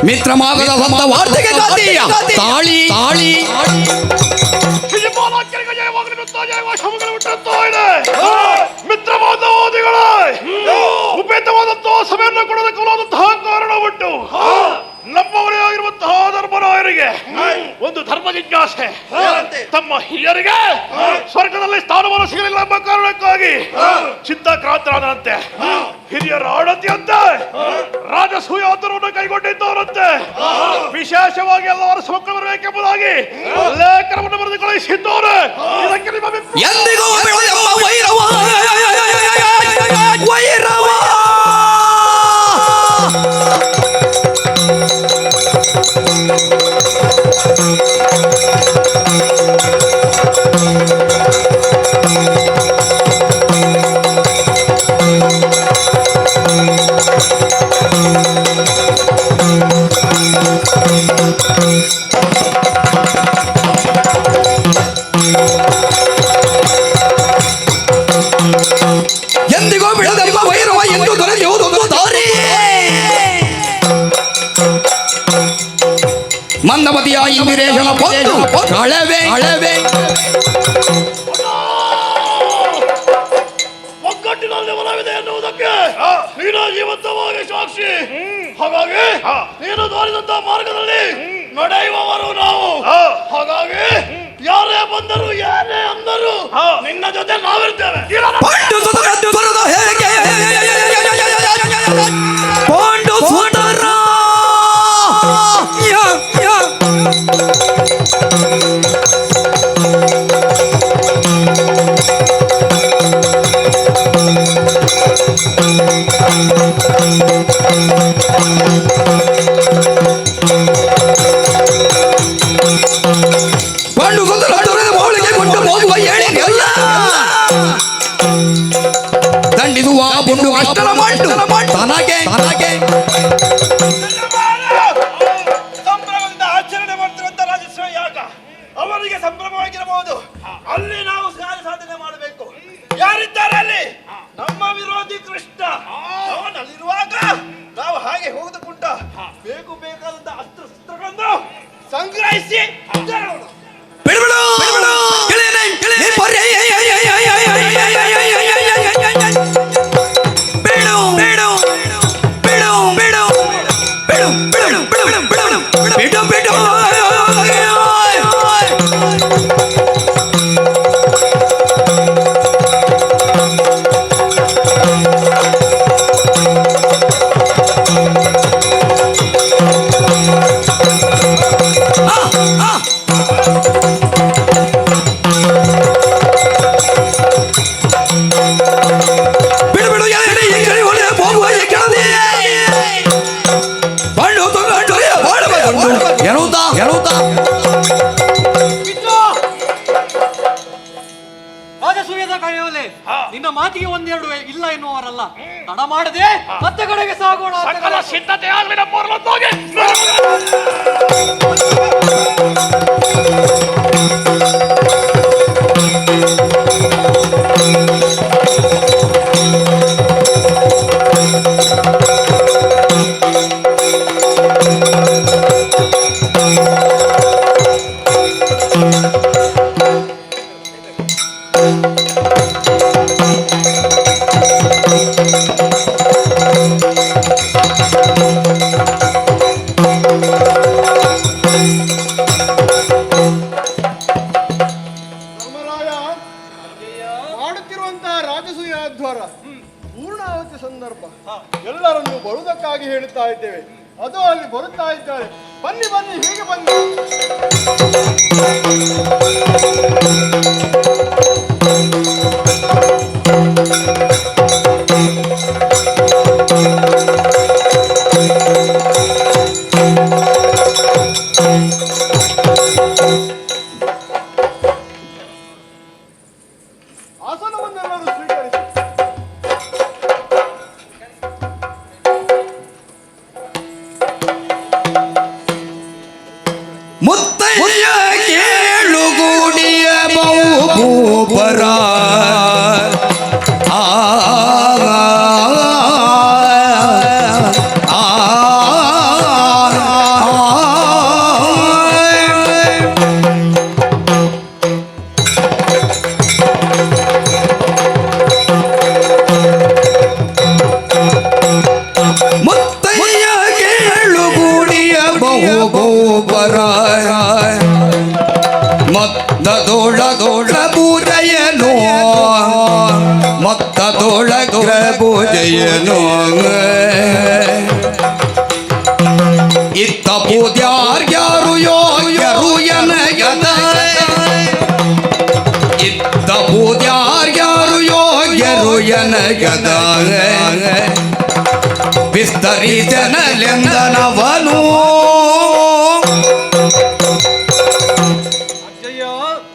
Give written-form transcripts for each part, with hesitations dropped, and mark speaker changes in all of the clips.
Speaker 1: ಮಿತ್ರಮಾಗದ ಸತ್ತ ವಾರ್ತೆಗೆ ಗಾತಿಯ ತಾಳಿ ತಾಳಿ
Speaker 2: ಉಪೇತವಾದಂತಹ ಸಭೆಯನ್ನು ಕೊಡೋದಕ್ಕಾದಂತಹ ಕಾರಣ ಉಂಟು. ನಮ್ಮವರೇ ಆಗಿರುವಂತಹ ಧರ್ಮರಾಯರಿಗೆ ಒಂದು ಧರ್ಮ ಜಿಜ್ಞಾಸೆ. ತಮ್ಮ ಹಿರಿಯರಿಗೆ ಸ್ವರ್ಗದಲ್ಲಿ ಸ್ಥಾನಮಾನ ಸಿಗಲಿಲ್ಲ ಎಂಬ ಕಾರಣಕ್ಕಾಗಿ ಚಿಂತಾಕ್ರಾಂತರಾದಂತೆ ಹಿರಿಯರ ಆಡತಿಯಂತೆ ರಾಜಸೂಯಾತನವನ್ನು ಕೈಗೊಂಡಿದ್ದವರಂತೆ ವಿಶೇಷವಾಗಿ ಎಲ್ಲವರ ಸಮಗ್ರ ಬರಬೇಕೆಂಬುದಾಗಿ ಲೇಖನವನ್ನು ಬರೆದು ಕಳುಹಿಸಿದ್ದವರು. ಇದಕ್ಕೆ ನಿಮ್ಮ
Speaker 1: ಎಂದಿಗೂ ವೈರವ ವೈರವ ಎಂದಿಗೂ ಬಿಡದೆಂಬ ವೈರವ ಎಂದು ದೊರೆಯುವುದೊಂದು ದಾರಿ. ಮಂದಮತಿಯ ಇಂದಿರೇಶನ ಕೊಂದು ಕಳವೆ ಅಳವೆ
Speaker 2: ಒಗ್ಗಟ್ಟಿನಲ್ಲಿ ಬಲವಿದೆ ಎನ್ನುವುದಕ್ಕೆ ನೀನು ಜೀವಂತವಾಗಿ ಸಾಕ್ಷಿ. ಹಾಗಾಗಿ ನೀನು ತೋರಿದಂತಹ ಮಾರ್ಗದಲ್ಲಿ ನಡೆಯುವವರು ನಾವು. ಹಾಗಾಗಿ ಯಾರೇ ಬಂದರು ಯಾರೇ ಅಂದರು ನಿನ್ನ ಜೊತೆ ನಾವಿರ್ತೇವೆ.
Speaker 1: ಪಾಂಡು ಸುಂದರ ಬಂಡು ಗೊಂದಲ ದೊರೆದ ಮೌಳಿಗೆ ಕೊಂಡು ಹೋಗುವ ಹೇಳಿನೆಲ್ಲ ದಂಡಿಸುವ ಬುಂಡು ಅಷ್ಟರ ಮಂಡು ತನಗೆ
Speaker 2: ಸಂಭ್ರಮದಿಂದ ಆಚರಣೆ ಮಾಡ್ತಿರುವಂತ ರಾಜೇಶ್ವರ ಯಾಗ ಅವರಿಗೆ ಸಂಭ್ರಮವಾಗಿರಬಹುದು. ಅಲ್ಲಿ ನಾವು ಸಾಧನೆ ಮಾಡಬೇಕು. ಯಾರಿದ್ದಾರೆ ಅಲ್ಲಿ? ನಮ್ಮ ವಿರೋಧಿ ಕೃಷ್ಣ. ಅವನಲ್ಲಿರುವಾಗ ನಾವು ಹಾಗೆ ಹೋಗುದಕ್ಕುಂಟ ಬೇಕಾದಂತ ಅಸ್ತ್ರ ಶಸ್ತ್ರಗಳನ್ನು ಸಂಗ್ರಹಿಸಿ
Speaker 1: ಬಿಡುಬಿಡು
Speaker 3: ರಾಜಸೂಯದ ಕೈಯಲ್ಲಿ ನಿನ್ನ ಮಾತಿಗೆ ಒಂದೆರಡು ಇಲ್ಲ ಎನ್ನುವರಲ್ಲ. ತಡ ಮಾಡದೆ ಮತ್ತೆ ಕಡೆಗೆ ಸಾಗೋಣ.
Speaker 2: ಸಕಲ ಸಿದ್ಧತೆ ಆಗಲಿ. ನಮ್ಮೂರಲ್ಲೊಂದೋಗಿ
Speaker 4: ಪೂರ್ಣಾವತಿ ಸಂದರ್ಭ ಎಲ್ಲರನ್ನು ಬರುವುದಕ್ಕಾಗಿ ಹೇಳುತ್ತಾ ಇದ್ದೇವೆ. ಅದು ಅಲ್ಲಿ ಬರುತ್ತಾ ಇದ್ದಾರೆ. ಬನ್ನಿ ಬನ್ನಿ, ಹೀಗೆ ಬನ್ನಿ. ಆಸನವನ್ನೆಲ್ಲರೂ ಸ್ವೀಕರಿಸಿ.
Speaker 1: ಮುತ್ತಯ್ಯ ಕೇಳುಗೂಡಿಯ ಬಹುಪರ ಮುತ್ತಯ್ಯ ಕೇಳುಗೂಡಿಯ ಬಹುಪರ ಮತ್ತದೊಳಗೊಳ ಪೂಜೆಯನು ಮತ್ತದೊಳಗೊಳ ಪೂಜೆಯನು ಇತ್ತ ಪೂಜ್ಯಾರ್ಯಾರು ಯೋಗ್ಯರು ಎನಗದ ಇತ್ತ ಪೂಜ್ಯಾರ್ಯಾರು ಯೋಗ್ಯರು ಎನಗದ ವಿಸ್ತರಿಸನಲೆಂದನವನು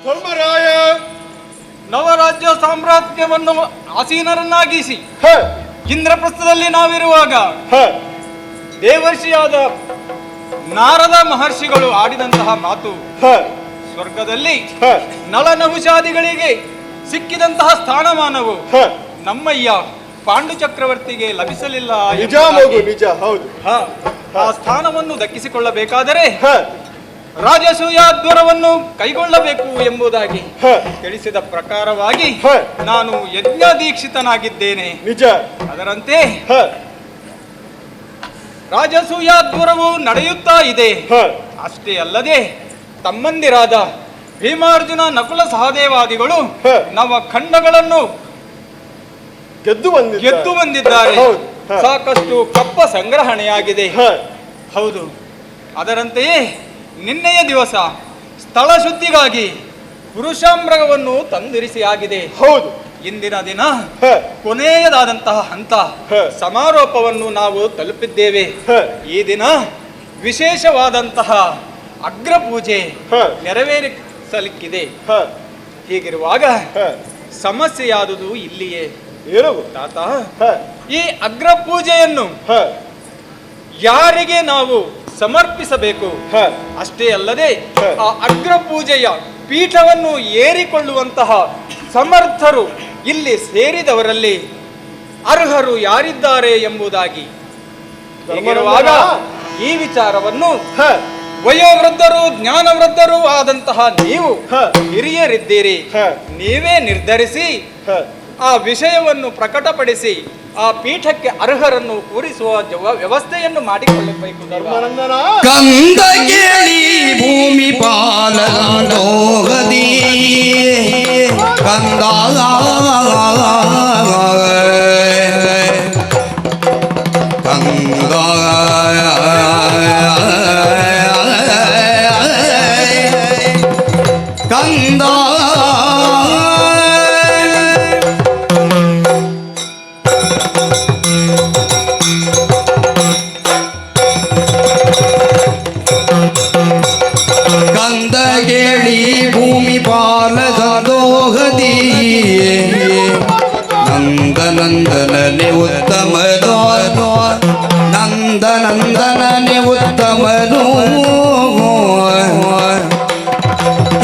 Speaker 4: ಧರ್ಮರಾಯ,
Speaker 3: ನವರಾಜ್ಯ ಸಾಮ್ರಾಜ್ಯವನ್ನು ಆಸೀನರನ್ನಾಗಿಸಿ ಇಂದ್ರಪ್ರಸ್ಥದಲ್ಲಿ ನಾವಿರುವಾಗ ದೇವರ್ಷಿಯಾದ ನಾರದ ಮಹರ್ಷಿಗಳು ಆಡಿದಂತಹ ಮಾತು, ಸ್ವರ್ಗದಲ್ಲಿ ನಳನಹುಷಾದಿಗಳಿಗೆ ಸಿಕ್ಕಿದಂತಹ ಸ್ಥಾನಮಾನವು ನಮ್ಮಯ್ಯ ಪಾಂಡು ಚಕ್ರವರ್ತಿಗೆ ಲಭಿಸಲಿಲ್ಲ.
Speaker 4: ನಿಜ ಹೌದು.
Speaker 3: ಆ ಸ್ಥಾನವನ್ನು ದಕ್ಕಿಸಿಕೊಳ್ಳಬೇಕಾದರೆ ರಾಜಸೂಯಾಧ್ವರವನ್ನು ಕೈಗೊಳ್ಳಬೇಕು ಎಂಬುದಾಗಿ ತಿಳಿಸಿದ ಪ್ರಕಾರವಾಗಿ ನಾನು ಯಜ್ಞದೀಕ್ಷಿತನಾಗಿದ್ದೇನೆ.
Speaker 4: ನಿಜ.
Speaker 3: ಅದರಂತೆ ರಾಜಸೂಯಾಧ್ವರವು ನಡೆಯುತ್ತಾ ಇದೆ. ಅಷ್ಟೇ ಅಲ್ಲದೆ ತಮ್ಮಂದಿರಾದ ಭೀಮಾರ್ಜುನ ನಕುಲ ಸಹದೇವಾದಿಗಳು ನವ ಖಂಡಗಳನ್ನು ಗೆದ್ದು ಬಂದಿದ್ದಾರೆ. ಸಾಕಷ್ಟು ಕಪ್ಪ ಸಂಗ್ರಹಣೆಯಾಗಿದೆ. ಹೌದು. ಅದರಂತೆಯೇ ನಿನ್ನೆಯ ದಿವಸ ಸ್ಥಳ ಶುದ್ಧಿಗಾಗಿ ಪುರುಷಾಮೃಗವನ್ನು ತಂದಿರಿಸಿ ಆಗಿದೆ.
Speaker 4: ಹೌದು.
Speaker 3: ಇಂದಿನ ದಿನ
Speaker 4: ಹ,
Speaker 3: ಕೊನೆಯದಾದಂತಹ ಹಂತ
Speaker 4: ಹ.
Speaker 3: ಸಮಾರೋಪವನ್ನು ನಾವು ತಲುಪಿದ್ದೇವೆ.
Speaker 4: ಹ.
Speaker 3: ಈ ದಿನ ವಿಶೇಷವಾದಂತಹ ಅಗ್ರ ಪೂಜೆ
Speaker 4: ಹ.
Speaker 3: ನೆರವೇರಿಸಲಿಕ್ಕಿದೆ.
Speaker 4: ಹ,
Speaker 3: ಹೀಗಿರುವಾಗ
Speaker 4: ಹ.
Speaker 3: ಸಮಸ್ಯೆಯಾದುದು ಇಲ್ಲಿಯೇ.
Speaker 4: ಏನು?
Speaker 3: ತಾತ,
Speaker 4: ಹ,
Speaker 3: ಈ ಅಗ್ರ ಪೂಜೆಯನ್ನು
Speaker 4: ಹ,
Speaker 3: ಯಾರಿಗೆ ನಾವು ಸಮರ್ಪಿಸಬೇಕು,
Speaker 4: ಹ.
Speaker 3: ಅಷ್ಟೇ ಅಲ್ಲದೆ
Speaker 4: ಹ.
Speaker 3: ಆ ಅಗ್ರ ಪೂಜೆಯ ಪೀಠವನ್ನು ಏರಿಕೊಳ್ಳುವಂತಹ ಸಮರ್ಥರು ಇಲ್ಲಿ ಸೇರಿದವರಲ್ಲಿ ಅರ್ಹರು ಯಾರಿದ್ದಾರೆ ಎಂಬುದಾಗಿ ಹೀಗಿರುವಾಗ ಈ ವಿಚಾರವನ್ನು
Speaker 4: ಹ,
Speaker 3: ವಯೋವೃದ್ಧರು ಜ್ಞಾನವೃದ್ಧರು ಆದಂತಹ ನೀವು
Speaker 4: ಹ.
Speaker 3: ಹಿರಿಯರಿದ್ದೀರಿ.
Speaker 4: ಹ.
Speaker 3: ನೀವೇ ನಿರ್ಧರಿಸಿ
Speaker 4: ಹ.
Speaker 3: ಆ ವಿಷಯವನ್ನು ಪ್ರಕಟಪಡಿಸಿ ಆ ಪೀಠಕ್ಕೆ ಅರ್ಹರನ್ನು ಕೂರಿಸುವ ವ್ಯವಸ್ಥೆಯನ್ನು ಮಾಡಿಕೊಳ್ಳಬೇಕು.
Speaker 4: ಧರ್ಮಾನಂದನ
Speaker 1: ಕಂದ ಕೇಳಿ ಭೂಮಿ ಪಾಲೋಗದಿ ಕಂದ ಕಂದ ಕಂದ ಕಂದಗೇಳಿ ಭೂಮಿ ಪಾಲದೋಗದಿ ನಂದನಂದನನೆ ಉತ್ತಮನೋ ನಂದನಂದನನೆ ಉತ್ತಮನೋ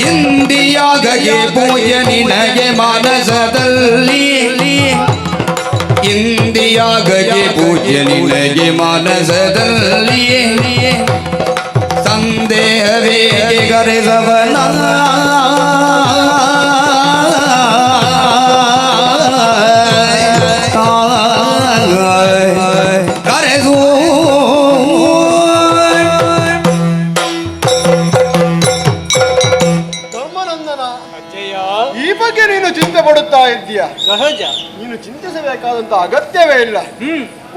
Speaker 1: ಇಂದಿಯಾಗಗೆ ಪೂಜೆ ನಿನಗೆ ಮನಸದಲ್ಲಿ ಇಂದಿಯಾಗಗೆ ಪೂಜೆ ನಿನಗೆ ಮನಸದಲ್ಲಿ ಸಂದೇಹವೇ ಗರೆದವನ ಕರೆದು
Speaker 4: ಧರ್ಮಾನಂದನ,
Speaker 3: ಅಜ್ಜಯ್ಯ,
Speaker 4: ಈ ಬಗ್ಗೆ ನೀನು ಚಿಂತೆ ಪಡುತ್ತಾ ಇದ್ದೀಯ.
Speaker 3: ಸಹಜ.
Speaker 4: ನೀನು ಚಿಂತಿಸಬೇಕಾದಂತ ಅಗತ್ಯವೇ ಇಲ್ಲ.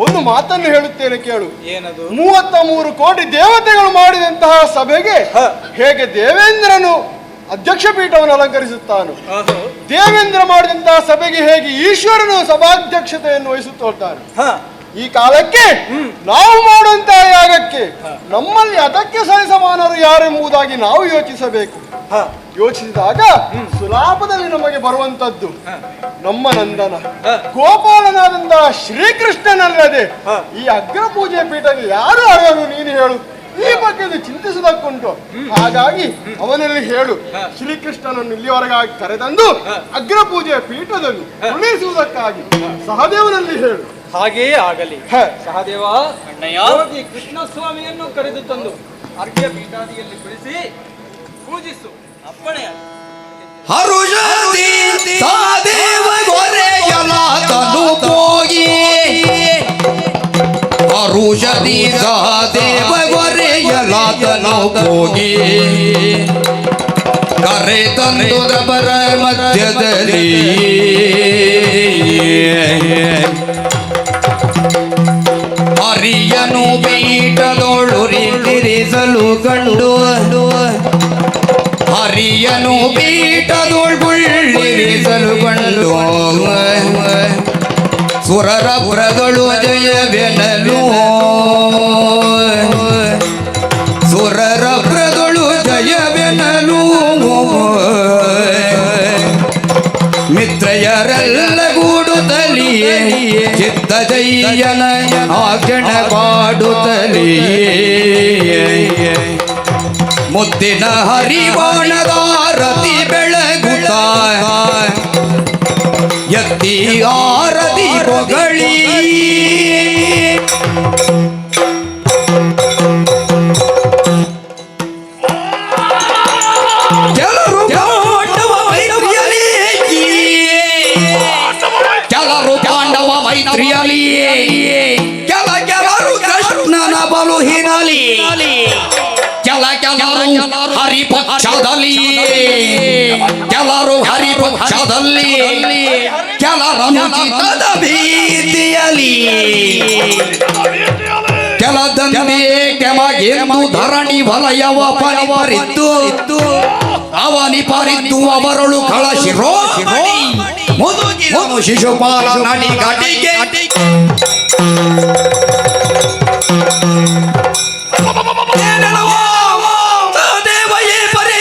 Speaker 4: ಒಂದು ಮಾತನ್ನು ಹೇಳುತ್ತೇನೆ ಕೇಳು.
Speaker 3: ಏನದು?
Speaker 4: 33 ಕೋಟಿ ದೇವತೆಗಳು ಮಾಡಿದಂತಹ ಸಭೆಗೆ
Speaker 3: ಹ.
Speaker 4: ಹೇಗೆ ದೇವೇಂದ್ರನು ಅಧ್ಯಕ್ಷ ಪೀಠವನ್ನು ಅಲಂಕರಿಸುತ್ತಾನು,
Speaker 3: ಆಹೋ.
Speaker 4: ದೇವೇಂದ್ರ ಮಾಡಿದಂತಹ ಸಭೆಗೆ ಹೇಗೆ ಈಶ್ವರನು ಸಭಾಧ್ಯಕ್ಷತೆಯನ್ನು ವಹಿಸುತ್ತಿದ್ದಾನೆ.
Speaker 3: ಹ.
Speaker 4: ಈ ಕಾಲಕ್ಕೆ ನಾವು ಮಾಡುವಂತಹ ಯಾಗಕ್ಕೆ ನಮ್ಮಲ್ಲಿ ಅದಕ್ಕೆ ಸರಿಸಮಾನರು ಯಾರೆಂಬುದಾಗಿ ನಾವು ಯೋಚಿಸಬೇಕು.
Speaker 3: ಹ.
Speaker 4: ಯೋಚಿಸಿದಾಗ ಸುಲಾಭದಲ್ಲಿ ನಮಗೆ ಬರುವಂತದ್ದು
Speaker 3: ಹ.
Speaker 4: ನಮ್ಮ ನಂದನ
Speaker 3: ಹ.
Speaker 4: ಗೋಪಾಲನಾದಂತಹ ಶ್ರೀಕೃಷ್ಣನಲ್ಲದೆ
Speaker 3: ಹ.
Speaker 4: ಈ ಅಗ್ರ ಪೂಜೆ ಪೀಠಕ್ಕೆ ಯಾರು ಅರ್ಹರು ನೀನು ಹೇಳು. ಈ ಬಗ್ಗೆ ಚಿಂತಿಸುವುದಕ್ಕುಂಟು. ಹಾಗಾಗಿ ಅವನಲ್ಲಿ ಹೇಳು, ಶ್ರೀಕೃಷ್ಣನನ್ನು ಇಲ್ಲಿವರೆಗಾಗಿ ಕರೆತಂದು ಅಗ್ರ ಪೂಜೆಯ ಪೀಠದಲ್ಲಿ ಕುಳಿಸುವುದಕ್ಕಾಗಿ ಸಹದೇವನಲ್ಲಿ ಹೇಳು.
Speaker 3: ಹಾಗೆಯೇ ಆಗಲಿ.
Speaker 4: ಹ.
Speaker 3: ಸಹದೇವ, ಹೋಗಿ ಕೃಷ್ಣ ಸ್ವಾಮಿಯನ್ನು ಕರೆದು ತಂದು ಅರ್ಘ್ಯ ಪೀಠಾದಿಯಲ್ಲಿ ಕುಳಿಸಿ ಪೂಜಿಸು. ಅಪ್ಪಣೆ.
Speaker 1: ಹರುಷದಿ ಸಾದೇವ ಗೊರೆಯಲಾತನು ಹೋಗಿ ಹರುಷದಿ ಸಾದೇವ ಗೊರೆಯಲಾತನು ಹೋಗಿ ಕರೆ ತಂದು ದಬರ ಮಧ್ಯದಲ್ಲಿ ಹರಿಯನು ಪೀಠದೊಳು ತಿರಿಸಲು ಕಂಡು ಹರಿಯನು ಪೀಠದೊಳ್ಳಿರಿಸಲು ಕಂಡು ಸುರರ ಪುರದೊಳು ಜಯವೆನಲು ಸುರರ ಪುರದೊಳು ಜಯವೆನಲು ಮಿತ್ರಯರೆಲ್ಲ ಗೂಡುತ್ತಲಿಯೇ ಚಿತ್ತ ಜಯ್ಯನ ಆಕ್ಷಣ ಪಾಡುತ್ತಲಿಯೇ ಮುತ್ತಿನ ಹರಿವಾಣದಾರತಿ ಬೆಳಗುತ್ತ ಎತ್ತಿ ಆರತಿ ಹೊಗಳಿ ಕೆಲರು ಪಾಂಡವ ಮೈತ್ರಿಯಲಿ ಕೆಲರು ಪಾಂಡವ ಮೈತ್ರಿಯಲಿ ಕೆಲರು ಕೃಷ್ಣನ ಬಲುಹಿನಲಿ ಕೆಲರು ಹರಿಪಕ್ಷದಲ್ಲಿ ಕೆಲರು ಹರಿಪಕ್ಷದಲ್ಲಿ ಕೆಲರನು ಚಿತ್ತದ ಭೀತಿಯಲಿ ಕೆಲ ಕೆಲದಂತೆ ಕೆಮಗೆಂದು ಧರಣಿ ವಲಯವ ಪರಿವರಿದ್ದು ಅವನಿ ಪರಿದ್ದು ಅವರಳು ಕಳಶಿರೋ ಮುದುಗಿದನು ಶಿಶುಪಾಲ ನಡಿ ಗಟಿಗೆ ದೇವಯೇ ಬರೇ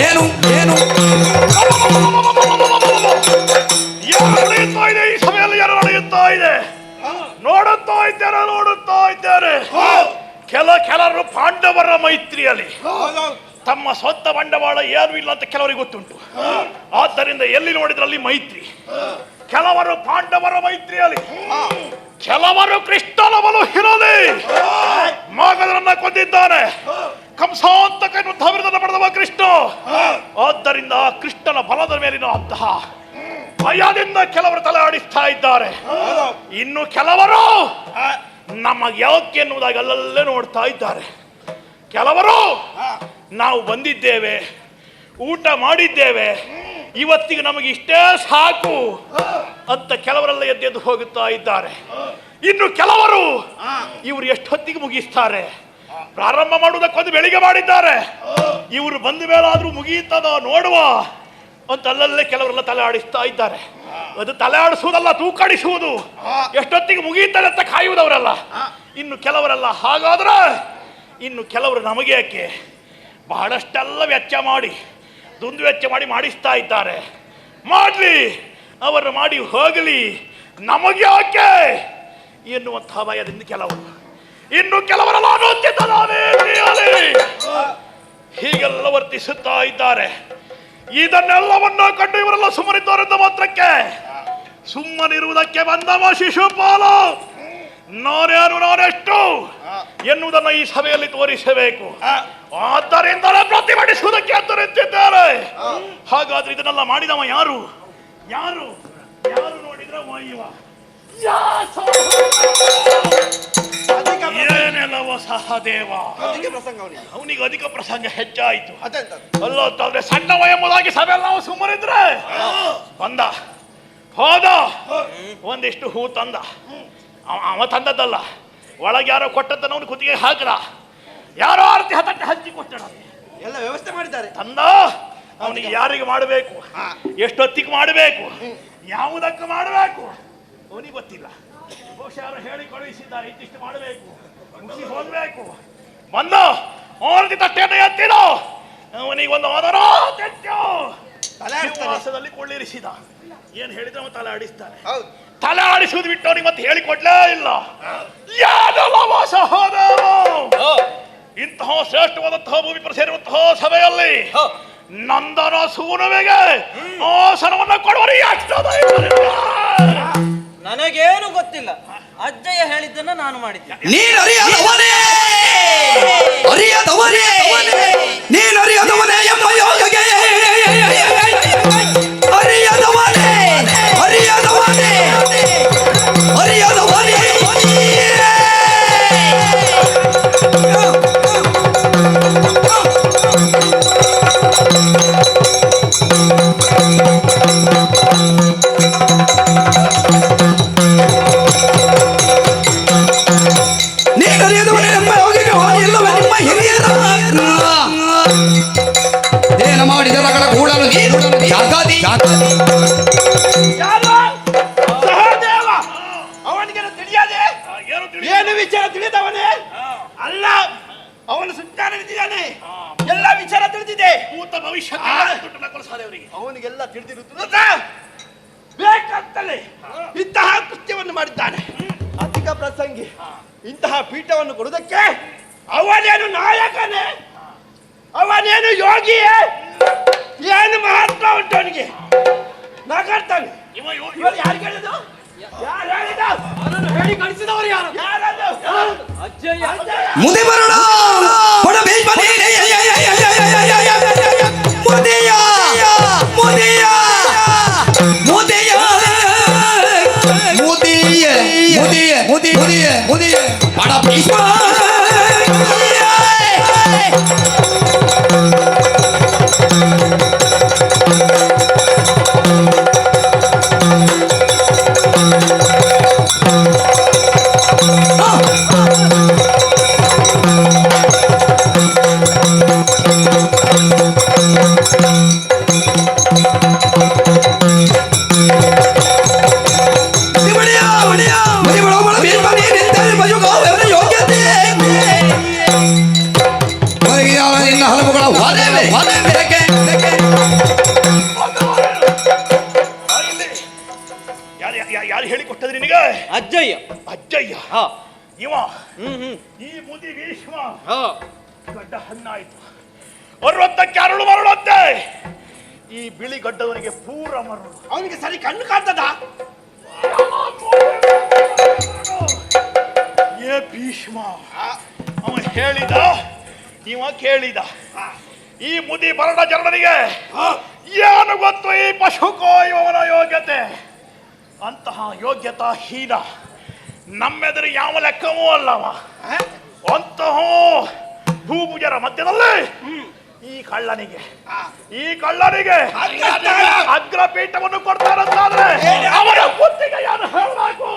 Speaker 1: ಏನು ಏನು
Speaker 2: ನಡೆಯುತ್ತಾ ಇದೆ ಈ ಸಭೆಯಲ್ಲಿ ಯಾರು ನಡೆಯುತ್ತಾ ಇದೆ ನೋಡುತ್ತಾ ಇದ್ದಾರೆ ಕೆಲವರು ಪಾಂಡವರ ಮೈತ್ರಿಯಲ್ಲಿ ತಮ್ಮ ಸ್ವಂತ ಬಂಡವಾಳ ಏನೂ ಇಲ್ಲ ಅಂತ ಕೆಲವರಿಗೆ ಗೊತ್ತುಂಟು. ಆದ್ದರಿಂದ ಎಲ್ಲಿ ನೋಡಿದ್ರಲ್ಲಿ ಮೈತ್ರಿ. ಕೆಲವರು ಪಾಂಡವರ ಮೈತ್ರಿಯಲ್ಲಿ, ಕೆಲವರು ಕೃಷ್ಣನ ಬಲು ಹಿರಲಿ ಮಗನನ್ನ ಕೊಂದಿದ್ದಾನೆ. ಕಂಸಾಂತಕನ್ನು ವಿರುದ್ಧ ಪಡೆದವ ಕೃಷ್ಣ. ಆದ್ದರಿಂದ ಕೃಷ್ಣನ ಬಲದ ಮೇಲಿನ ಅಂತಹ ಭಯದಿಂದ ಕೆಲವರು ತಲೆ ಆಡಿಸ್ತಾ ಇದ್ದಾರೆ. ಇನ್ನು ಕೆಲವರು ನಮಗೆ ಯಾಕೆ ಎನ್ನುವುದಾಗಿ ಅಲ್ಲಲ್ಲೇ ನೋಡ್ತಾ ಇದ್ದಾರೆ. ಕೆಲವರು ನಾವು ಬಂದಿದ್ದೇವೆ, ಊಟ ಮಾಡಿದ್ದೇವೆ, ಇವತ್ತಿಗೆ ನಮಗೆ ಇಷ್ಟೇ ಸಾಕು ಅಂತ ಕೆಲವರೆಲ್ಲ ಎದ್ದೆದ್ದು ಹೋಗುತ್ತಾ ಇದ್ದಾರೆ. ಇನ್ನು ಕೆಲವರು ಇವರು ಎಷ್ಟೊತ್ತಿಗೆ ಮುಗಿಸ್ತಾರೆ, ಪ್ರಾರಂಭ ಮಾಡುವುದಕ್ಕೊಂದು ಬೆಳಿಗ್ಗೆ ಮಾಡಿದ್ದಾರೆ, ಇವರು ಬಂದ ಮೇಲಾದ್ರೂ ಮುಗಿಯುತ್ತದ ನೋಡುವ ಅಂತ ಅಲ್ಲಲ್ಲೇ ಕೆಲವರೆಲ್ಲ ತಲೆ ಆಡಿಸ್ತಾ ಇದ್ದಾರೆ. ಅದು ತಲೆ ಆಡಿಸುವುದಲ್ಲ, ತೂಕಾಡಿಸುವುದು. ಎಷ್ಟೊತ್ತಿಗೆ ಮುಗಿಯುತ್ತಾರೆ ಅಂತ ಕಾಯುವುದವರಲ್ಲ. ಇನ್ನು ಕೆಲವರೆಲ್ಲ ಹಾಗಾದ್ರೆ ಇನ್ನು ಕೆಲವರು ನಮಗೆ ಯಾಕೆ ಬಹಳಷ್ಟೆಲ್ಲ ವೆಚ್ಚ ಮಾಡಿ, ದುಂದು ವೆಚ್ಚ ಮಾಡಿ ಮಾಡಿಸ್ತಾ ಇದ್ದಾರೆ. ಮಾಡಲಿ, ಅವರು ಮಾಡಿ ಹೋಗಲಿ, ನಮಗೆ ಯಾಕೆ ಎನ್ನುವಂತಹ ಭಯದಿಂದ ಕೆಲವರು. ಇನ್ನು ಕೆಲವರೆಲ್ಲ ಹೀಗೆಲ್ಲ ವರ್ತಿಸುತ್ತಾ ಇದ್ದಾರೆ. ಇದನ್ನೆಲ್ಲವನ್ನ ಕಂಡು ಇವರೆಲ್ಲ ಸುಮ್ಮನಿದ್ದಾರೆಂದ ಮಾತ್ರಕ್ಕೆ ಸುಮ್ಮನಿರುವುದಕ್ಕೆ ಬಂದವ ಶಿಶುಪಾಲ ನಾನೆಷ್ಟು ಎನ್ನುವುದನ್ನು ಈ ಸಭೆಯಲ್ಲಿ ತೋರಿಸಬೇಕು. ಆದ್ದರಿಂದಲೇ ಪ್ರತಿಭಟಿಸುವುದಕ್ಕೆ ಅಂತರಿದ್ದಾರೆ. ಹಾಗಾದ್ರೆ ಇದನ್ನೆಲ್ಲ ಮಾಡಿದವ ಯಾರು? ಯಾರು ಯಾರು ನೋಡಿದ್ರೆ ಏನೆಲ್ಲವೋ ಸಹದೇವ, ಅವನಿಗೆ ಅಧಿಕ ಪ್ರಸಂಗ ಹೆಚ್ಚಾಯಿತು. ಅಲ್ಲೊತ್ತಾದ್ರೆ ಸಣ್ಣವ ಎಂಬುದಾಗಿ ಸಭೆಯಲ್ಲಿ ನಾವು ಸುಮ್ಮನಿದ್ರೆ ಬಂದ ಹೋದ, ಒಂದಿಷ್ಟು ಹೂ ತಂದ. ಅವ ತಂದದ್ದಲ್ಲ, ಒಳಗೆ ಯಾರೋ ಕೊಟ್ಟದ್ದನ್ನು ಅವನು ಕುತ್ತಿಗೆ ಹಾಕದ, ಯಾರೋ ಆರತಿ ಹತ್ತಕ್ಕೆ ಹಂಚಿ ಕೊಟ್ಟಣ,
Speaker 5: ಎಲ್ಲ ವ್ಯವಸ್ಥೆ ಮಾಡಿದ್ದಾರೆ.
Speaker 2: ತಂದ ಅವನಿಗೆ ಯಾರಿಗೆ ಮಾಡಬೇಕು, ಎಷ್ಟೊತ್ತಿಗೆ ಮಾಡಬೇಕು, ಯಾವುದಕ್ಕೆ ಮಾಡಬೇಕು ಅವನಿಗೆ ಗೊತ್ತಿಲ್ಲ. ಬಹುಶಃ ಯಾರು ಹೇಳಿ ಕಳುಹಿಸಿದ್ದಾರೆ, ಇಷ್ಟಿಷ್ಟು ಮಾಡಬೇಕು, ಮುಗಿಸಿ ಹೋಗ್ಬೇಕು. ಬಂದ ಆರತಿ ತಟ್ಟೆಯನ್ನು ಎತ್ತಿದ, ಅವನಿಗೆ ಒಂದು ಆದರ ತಲೆವಾಸದಲ್ಲಿ ಕೊಳ್ಳಿರಿಸಿದ. ಏನ್ ಹೇಳಿದ್ರೆ ಅವನು ತಲೆ ಆಡಿಸ್ತಾನೆ. ತಲೆ ಆಡಿಸುವುದು ಬಿಟ್ಟು ಅವನಿಗೆ ಮತ್ತೆ ಹೇಳಿಕೊಡ್ಲೇ ಇಲ್ಲ. ಇಂತಹ ಶ್ರೇಷ್ಠವಾದಂತಹ ಭೂಮಿ ಸೇರುವಂತಹ ಸಭೆಯಲ್ಲಿ ನಂದನ ಸೂನುವೆಗೆ ಆಸನವನ್ನ ಕೊಡುವ
Speaker 5: ನನಗೇನು ಗೊತ್ತಿಲ್ಲ, ಅಜ್ಜಯ್ಯ ಹೇಳಿದ್ದನ್ನ ನಾನು ಮಾಡಿದ್ದೆ.
Speaker 1: ನೀನು ಅರಿಯದವನೇ ಎಂಬ ಯೋಗಗೆ ಅರಿಯದವನೇ ಏನು ಮಾಡಿದ ರಗಡ ಕೂಡಲು ಜಾಗಾದಿ
Speaker 2: ಸಹದೇವ ಅವನಿಗೆ ತಿಳಿಯದೆ ಏನು ವಿಚಾರ ತಿಳಿದವನೇ ಅಲ್ಲ, ಅವನು ಸುತ್ತಾನೆ ನಿಂತಿದ್ದಾನೆ. ಎಲ್ಲ ವಿಚಾರ ತಿಳಿದಿದೆ. ಭೂತ ಭವಿಷ್ಯ ಅವನಿಗೆಲ್ಲ ತಿಳಿದಿರುತ್ತದೆ. ಬೇಕಂತಲೇ ಇಂತಹ ಕೃತ್ಯವನ್ನು ಮಾಡಿದ್ದಾನೆ. ಅಧಿಕ ಪ್ರಸಂಗಿ ಇಂತಹ ಪೀಠವನ್ನು ಕೊಡುವುದಕ್ಕೆ ಅವನೇನು ನಾಯಕನೇ? ಅವನೇನು ಯೋಗಿಯೇ? ಏನು ಮಹತ್ವ ಉಂಟು ಅವನಿಗೆ? ನಗಾಡ್ತಾನೆ. ಇವರು ಯಾರು ಕೇಳಿದ್ದು? ಯಾರು ಹೇಳಿದ?
Speaker 3: ಅವನನ್ನು ಹೇಳಿ ಕಳಿಸಿದವರು ಯಾರು?
Speaker 2: ಯಾರದು?
Speaker 3: ಅಜ್ಜಯ್ಯ.
Speaker 1: ಮುದಿ ಬರೋಣ ಹೊಡ ಬೇಸ್ಮನಿ ಮುದಿಯ ಮುದಿಯ ಮುದಿಯ ಮುದಿಯ ಮುದಿಯ ಮುದಿಯ ಮುದಿಯ ಬಡ ಭೀಷ್ಮ
Speaker 2: ಯಾರು ಹೇಳಿಕೊಟ್ಟದ್ರಿ ನಿನಗೆ?
Speaker 3: ಅಜ್ಜಯ್ಯ.
Speaker 2: ಅಜ್ಜಯ್ಯ.
Speaker 3: ಹಾ.
Speaker 2: ಇವ ಈ ಮುದಿ ಭೀಷ್ಮ
Speaker 3: ಹಾ.
Speaker 2: ಗಡ್ಡ ಹಣ್ಣಾಯ್ತು. 60ಕ್ಕೆ ಅರಳು ಮರಳುತ್ತೆ. ಈ ಬಿಳಿ ಗಡ್ಡವನಿಗೆ ಪೂರ ಮರಳು. ಅವನಿಗೆ ಸರಿ ಕಣ್ಣು ಕಾಣ್ತದ? ಏ ಭೀಷ್ಮ, ಅವ ಹೇಳಿದ, ಇವ ಕೇಳಿದ. ಈ ಮುದಿ ಬರಡ ಜನರಿಗೆ ಏನು ಗೊತ್ತು ಈ ಪಶುಕೋ ಇವನ ಯೋಗ್ಯತೆ? ಅಂತಹ ಯೋಗ್ಯತಾ ಹೀನ ನಮ್ಮೆದುರು ಯಾವ ಲೆಕ್ಕವೂ ಅಲ್ಲವ. ಅಂತಹ ಭೂಭುಜರ ಮಧ್ಯದಲ್ಲಿ ಈ ಕಳ್ಳನಿಗೆ ಅಗ್ರಪೀಠವನ್ನು ಕೊಡ್ತಾರಂತಾದ್ರೆ ಅವರ ಕುತ್ತಿಗೆ ಯಾರು ಹೇಳಬೇಕು?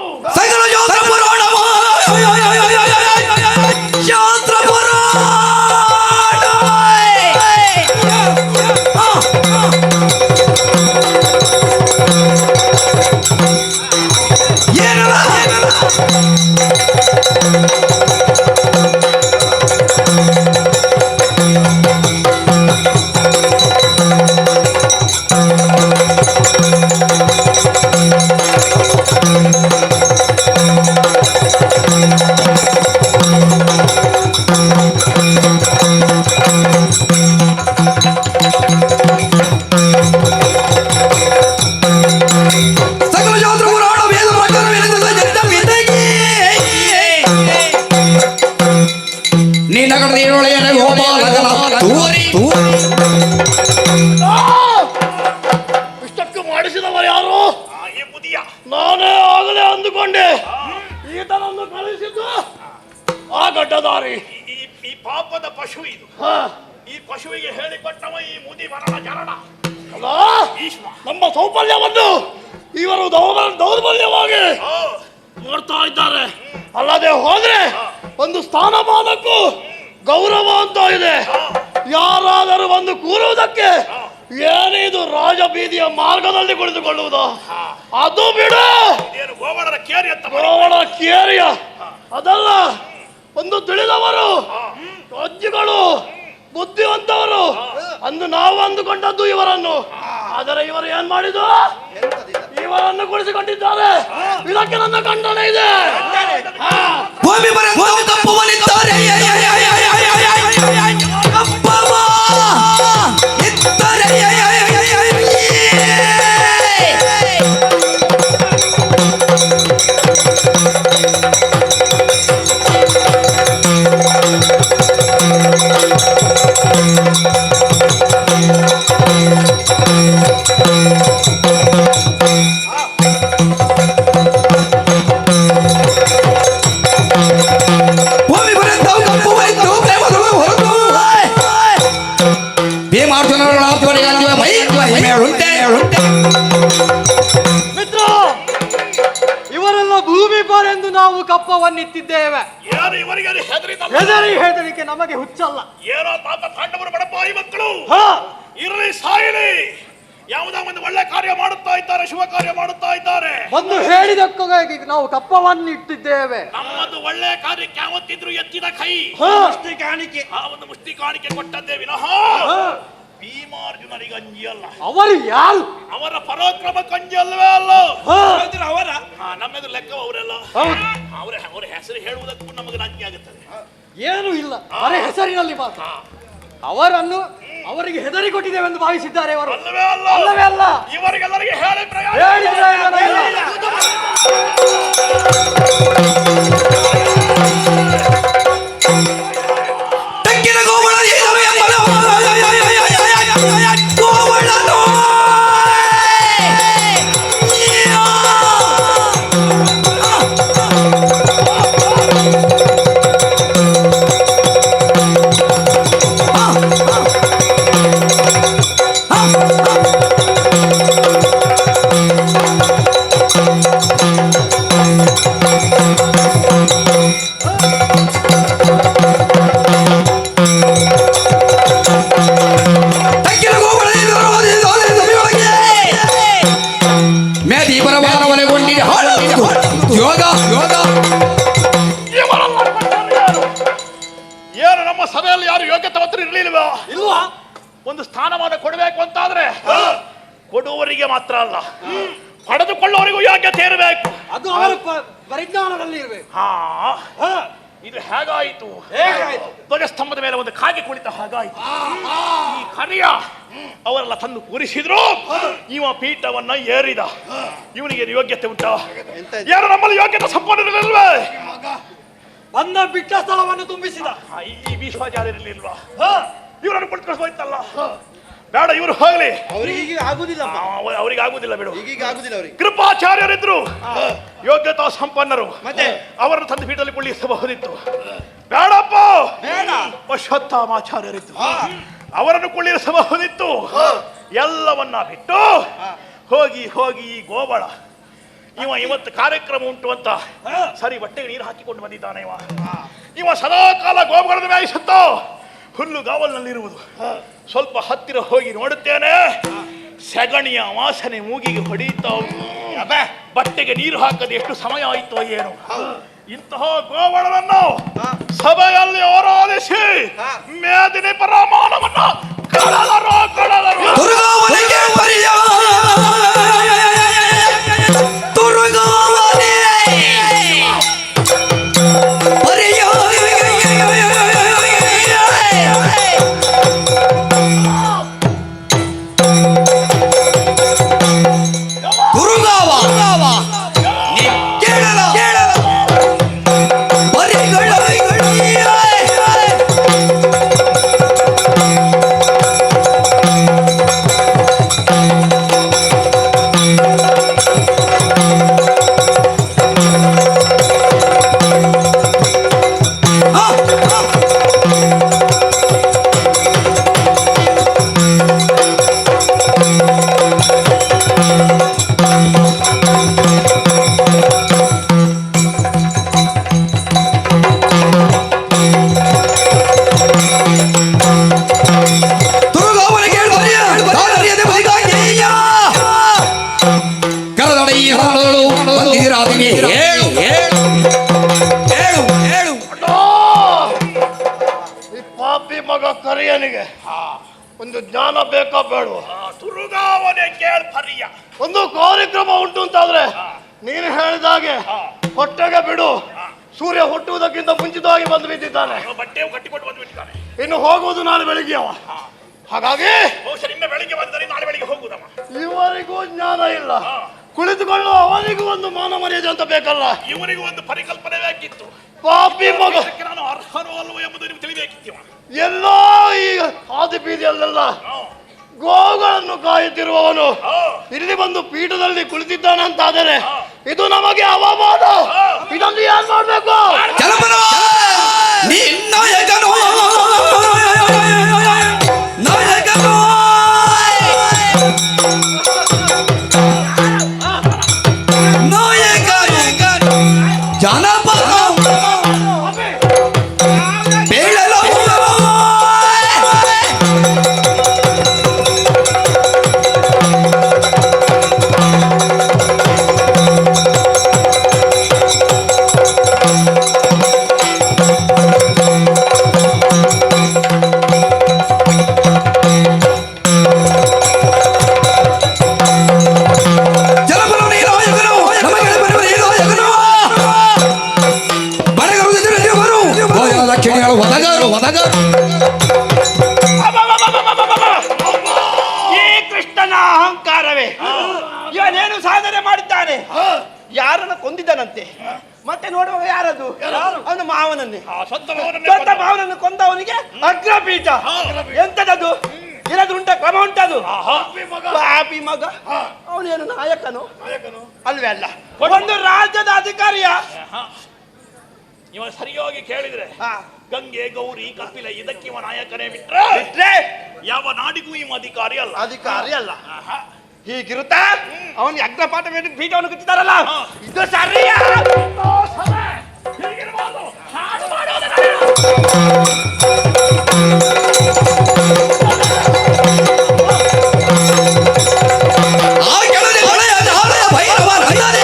Speaker 2: ಇಷ್ಟಕ್ಕೆ ಮಾಡಿಸಿದವರು ಯಾರು? ಈ ಮುದಿಯ. ನಾನೇ ಆಗಲೇ ಅಂದುಕೊಂಡೆ ಈತನನ್ನು ಕಳಿಸಿದ್ದು ಆ ಗಡ್ಡದಾರಿ. ಈ ಪಾಪದ ಪಶು ಇದು. ಈ ಪಶುವಿಗೆ ಹೇಳಿಕೊಟ್ಟವ ಈ ಮುದಿ ಮರಣ ಜರಣ. ನಮ್ಮ ಸೌಪಲ್ಯವನ್ನು ಇವರು ದೌರ್ಬಲ್ಯವಾಗಿ ನೋಡ್ತಾ ಇದ್ದಾರೆ. ಅಲ್ಲದೆ ಹೋದ್ರೆ ಒಂದು ಸ್ಥಾನಮಾನಕ್ಕೂ ಗೌರವ ಅಂತ ಇದೆ. ಯಾರಾದರೂ ಒಂದು ಕೂರುವುದಕ್ಕೆ ಏನಿದು ರಾಜಬೀದಿಯ ಮಾರ್ಗದಲ್ಲಿ ಕುಳಿತುಕೊಳ್ಳುವುದು? ಅದು ಬಿಡು. ಗೋವಳರ ಕೇರಿಯ ಅದಲ್ಲ. ಒಂದು ತಿಳಿದವರು, ಅಜ್ಜಿಗಳು, ಬುದ್ಧಿವಂತವರು ಅಂದು ನಾವು ಅಂದುಕೊಂಡದ್ದು ಇವರನ್ನು. ಆದರೆ ಇವರು ಏನ್ ಮಾಡಿದ್ರು? ಇವರನ್ನು ಕುಳಿಸಿಕೊಂಡಿದ್ದಾರೆ. ಇದಕ್ಕೆ ನನ್ನ ಖಂಡನೆ ಇದೆ.
Speaker 3: ಮಿತ್ರ, ಇವರೆಲ್ಲ ಭೂಮಿ ಪಾರೆಂದು ನಾವು ಕಪ್ಪವನ್ನಿತ್ತಿದ್ದೇವೆ. ಹೆದರಿಕೆ ನಮಗೆ ಹುಚ್ಚಲ್ಲ.
Speaker 2: ಏನೋ ಪಾಪ ಪಾಂಡವರು ಬಡಪಾಯಿ ಮಕ್ಕಳು ಇರಲಿ ಸಾಯಲಿ. ಯಾವುದೋ ಒಂದು ಒಳ್ಳೆ ಕಾರ್ಯ ಮಾಡುತ್ತಾ ಇದ್ದಾರೆ, ಶುಭ ಕಾರ್ಯ ಮಾಡುತ್ತಾ ಇದ್ದಾರೆ.
Speaker 3: ಒಂದು ಹೇಳಿದಕ್ಕಾಗಿ ನಾವು ಕಪ್ಪವನ್ನಿಟ್ಟಿದ್ದೇವೆ.
Speaker 2: ನಮ್ಮದು ಒಳ್ಳೆ ಕಾರ್ಯಕ್ಕೆ ಯಾವತ್ತಿದ್ರು ಎತ್ತಿದ ಕೈ. ಮುಷ್ಟಿ ಕಾಣಿಕೆ, ಆ ಒಂದು ಮುಷ್ಟಿ ಕಾಣಿಕೆ ಕೊಟ್ಟದ್ದೇ ವಿನಃ ಭೀಮಾರ್ಜುನರಿಗೆ ಅಂಜಿಯಲ್ಲ.
Speaker 3: ಅವರು ಯಾರು?
Speaker 2: ಅವರ ಪರಾಕ್ರಮ ಕಂಜಿ ಅಲ್ವೇ ಅಲ್ಲ. ಅವರ ನಮ್ಮೆದು ಲೆಕ್ಕ ಅವರೆಲ್ಲ. ಅವರ ಹೆಸರು ಹೇಳುವುದಕ್ಕೂ ನಮಗೆ ನಾಚಿಕೆ ಆಗುತ್ತದೆ.
Speaker 3: ಏನು ಇಲ್ಲ, ಅವರ ಹೆಸರಿನಲ್ಲಿ ಮಾತ್ರ. ಅವರಿಗೆ ಹೆದರಿ ಕೊಟ್ಟಿದ್ದೇವೆಂದು ಭಾವಿಸಿದ್ದಾರೆ ಅವರು.
Speaker 2: ಅಲ್ಲವೇ ಅಲ್ಲ,
Speaker 3: ಅಲ್ಲವೇ ಅಲ್ಲ,
Speaker 2: ಇವರಿಗೆಲ್ಲರಿಗೆ ಹೇಳಿ
Speaker 3: ಹೇಳಿ ಪ್ರಯೋಜನ ಇಲ್ಲ.
Speaker 1: ತೆಕ್ಕಿನ ಗೋವಳ ಏನುವೆ ಎಂಬಲು ಗೋವಳನು ತೆಕ್ಕಿನ ಗೋವಳ ಮೇದಿ ಬರಬಾರವನೆ ಗೊಂಡಿಗೆ ಹಾಳು ಯೋಗ ಯೋಗ
Speaker 2: ಏನು ನಮ್ಮ ಸಭೆಯಲ್ಲಿ ಯಾರು ಯೋಗ್ಯತವಂತರು ಇರಲಿಲ್ವಾ?
Speaker 3: ಇಲ್ವಾ?
Speaker 2: ಒಂದು ಸ್ಥಾನಮಾನ ಕೊಡಬೇಕು ಅಂತಾದ್ರೆ ಕೊಡುವವರಿಗೆ ಮಾತ್ರ ಅಲ್ಲ, ಪಡೆದುಕೊಳ್ಳುವವರಿಗೂ ಯೋಗ್ಯತೆ ಇರಬೇಕು.
Speaker 3: ಅದು ಅವರ ಪರಿಜ್ಞಾನದಲ್ಲಿ ಇರಬೇಕು.
Speaker 2: ಇದು ಹೇಗಾಯಿತು?
Speaker 3: ಹೇಗಾಯ್ತು?
Speaker 2: ಧ್ವಜಸ್ತಂಭದ ಮೇಲೆ ಒಂದು ಕಾಗೆ ಕುಳಿತ ಹಾಗಾಯಿತು. ಈ ಕರಿಯ ಅವರೆಲ್ಲ ತಂದು ಕೂರಿಸಿದ್ರು, ಇವ ಪೀಠವನ್ನ ಏರಿದ. ಇವನಿಗೆ ಯೋಗ್ಯತೆ ಉಂಟಾ? ಯಾರು ನಮ್ಮಲ್ಲಿ ಯೋಗ್ಯತೆ ಸಂಪನ್ನರಿರಲಿಲ್ವೇ?
Speaker 3: ಬಂದ ಬಿಟ್ಟ ಸ್ಥಳವನ್ನು ತುಂಬಿಸಿದ.
Speaker 2: ಈ ಭೀಷ್ಮಾಚಾರ್ಯರಿರ್ಲಿಲ್ವಾ? ಇವರನ್ನು ಕುಳಿತುಕೊಳ್ಳೋಯ್ತಲ್ಲ. ಬೇಡ, ಇವರು ಹೋಗ್ಲಿ,
Speaker 5: ಅವರಿಗೆ ಆಗುದಿಲ್ಲ,
Speaker 2: ಅವ್ರಿಗೆ ಆಗುದಿಲ್ಲ ಬಿಡು.
Speaker 5: ಈಗೀಗ ಆಗುದಿಲ್ಲ ಅವರಿಗೆ.
Speaker 2: ಕೃಪಾಚಾರ್ಯರಿದ್ರು, ಯೋಗ್ಯತಾ ಸಂಪನ್ನರು,
Speaker 5: ಮತ್ತೆ
Speaker 2: ಅವರನ್ನು ತಂದು ಪೀಠದಲ್ಲಿ ಕುಳ್ಳಿಸಬಹುದಿತ್ತು. ಬೇಡಪ್ಪ,
Speaker 5: ಬೇಡ.
Speaker 2: ಅಶ್ವತ್ಥಾಮಾಚಾರ್ಯರಿದ್ರು, ಅವರನ್ನು ಕುಳ್ಳಿರಿಸಬಹುದಿತ್ತು. ಎಲ್ಲವನ್ನ ಬಿಟ್ಟು ಹೋಗಿ ಹೋಗಿ ಈ ಗೋಬಳ ಇವತ್ತು ಕಾರ್ಯಕ್ರಮ ಉಂಟು ಅಂತ ಸರಿ ಬಟ್ಟೆಗೆ ನೀರು ಹಾಕಿಕೊಂಡು ಬಂದಿದ್ದಾನೆ. ಇವ ಸದಾಕಾಲ ಗೋವುಗಳನ್ನು ಮೇಯಿಸುತ್ತ ಹುಲ್ಲು ಗಾವಲಿನಲ್ಲಿರುವುದು. ಸ್ವಲ್ಪ ಹತ್ತಿರ ಹೋಗಿ ನೋಡುತ್ತೇನೆ, ಸೆಗಣಿಯ ವಾಸನೆ ಮೂಗಿಗೆ ಹೊಡೆಯುತ್ತಾ ಉಂಟು. ಬಟ್ಟೆಗೆ ನೀರು ಹಾಕದೆ ಎಷ್ಟು ಸಮಯ ಆಯಿತೋ ಏನು. ಇಂತಹ ಗೋವಳವನ್ನು ಸಭೆಯಲ್ಲಿ ಆರಾಧಿಸಿ ಮೇದಿನಿ ಪರಮಾನವನ್ನ ಕಡದರು ಕಡದರು.
Speaker 1: ದುರ್ಗಾವನಿಗೆ ಪರಿಯ ದುರ್ಗಾವನೆ ಪರಿಯ ದುರ್ಗಾವ ಕೇಳಲ ಪರಿಗಳ
Speaker 2: ಕರಿಯನಿಗೆ ಒಂದು ಜ್ಞಾನ ಬೇಕಾ ಬೇಡ? ತುರುಗಾವನೆ ಕೇಳ್ ಪರಿಯ. ಒಂದು ಕಾರ್ಯಕ್ರಮ ಉಂಟು ಅಂತಾದ್ರೆ ನೀನು ಹೇಳಿದಾಗೆ ಹೊಟ್ಟೆಗೆ ಬಿಡು. ಸೂರ್ಯ ಹುಟ್ಟುವುದಕ್ಕಿಂತ ಮುಂಚಿತವಾಗಿ ಬಂದು ಬಿದ್ದಿದ್ದಾನೆ, ಬಟ್ಟೆ ಕಟ್ಟಿಕೊಂಡು ಬಂದು ಬಿಟ್ಟಿದ್ದಾನೆ. ಇನ್ನು ಹೋಗುವುದು ನಾಳೆ ಬೆಳಿಗ್ಗೆ ಅವ. ಹಾಗಾಗಿ ನಿನ್ನೆ ಬೆಳಿಗ್ಗೆ ಬಂದರೆ ನಾಳೆ ಬೆಳಿಗ್ಗೆ ಹೋಗುದಮ್ಮ. ಇವರಿಗೂ ಜ್ಞಾನ ಇಲ್ಲ, ಕುಳಿತುಕೊಳ್ಳುವ ಅವನಿಗೂ ಒಂದು ಮಾನ ಮರ್ಯಾದೆ ಅಂತ ಬೇಕಲ್ಲ. ಇವನಿಗೂ ಒಂದು ಪರಿಕಲ್ಪನೆ ಬೇಕಿತ್ತು. ಪಾಪಿ ಮಗ, ನಾನು ಅರ್ಹನೋ ಅಲ್ವೋ ಎಂಬುದು ನಿಮ್ಗೆ ತಿಳಿಬೇಕಿತ್ತು. ಎಲ್ಲೋ ಈ ಹಾದಿ ಬೀದಿಯಲ್ಲೆಲ್ಲ ಗೋಗಳನ್ನು ಕಾಯುತ್ತಿರುವವನು ಇಲ್ಲಿ ಬಂದು ಪೀಠದಲ್ಲಿ ಕುಳಿತಿದ್ದಾನೆ ಅಂತಾದರೆ ಇದು ನಮಗೆ ಅವಮಾನ. ಇದೊಂದು ಏನ್ ಮಾಡ್ಬೇಕು?
Speaker 1: ನಾಯಕನು ನಾಯಕನು ನಾಯಕ ಜನಪದ
Speaker 6: ಏನು ಸಾಧನೆ ಮಾಡಿದ್ದಾನೆ, ಯಾರನ್ನ ಕೊಂದಿದ್ದಾನಂತೆ. ಮತ್ತೆ ನೋಡುವಾಗ ಯಾರದು, ಅವನ ಮಾವನನ್ನೇ,
Speaker 2: ಸ್ವಂತ
Speaker 6: ಸ್ವಂತ ಮಾವನನ್ನು ಕೊಂದವನಿಗೆ ಅಗ್ರಪೀಠ. ಎಂತದದು, ಇರೋದುಂಟ ಕ್ರಮ ಉಂಟದು. ಪಾಪಿ ಮಗ, ಅವನೇನು ನಾಯಕನು ಅಲ್ವೇ ಅಲ್ಲ, ಒಂದು ರಾಜ್ಯದ ಅಧಿಕಾರಿಯ.
Speaker 2: ಇವ ಸರಿಯಾಗಿ ಕೇಳಿದ್ರೆ
Speaker 6: ಹಾ.
Speaker 2: ಗಂಗೆ ಗೌರಿ ಕಪಿಲ ಇದಕ್ಕೆ ಇವ ನಾಯಕನೇ ಬಿಟ್ರೆ ಯಾವ ನಾಡಿಗೂ ಇವ ಅಧಿಕಾರಿ ಅಲ್ಲ.
Speaker 6: ಅಧಿಕಾರಿ ಅಲ್ಲ. ಹೀಗಿರುತ್ತಾ ಅವನಿಗೆ ಅಗ್ರಪಾಠ ಪೀಠವನ್ನು ಕುತ್ತಿದ್ದಾರಲ್ಲ, ಇದು ಸರಿಯಾ?
Speaker 1: ಆ ಕೆಳಗೆ ಹೊಳೆಯ ನಾಳೆಯ ಭೈರವ ರಂಗನೇ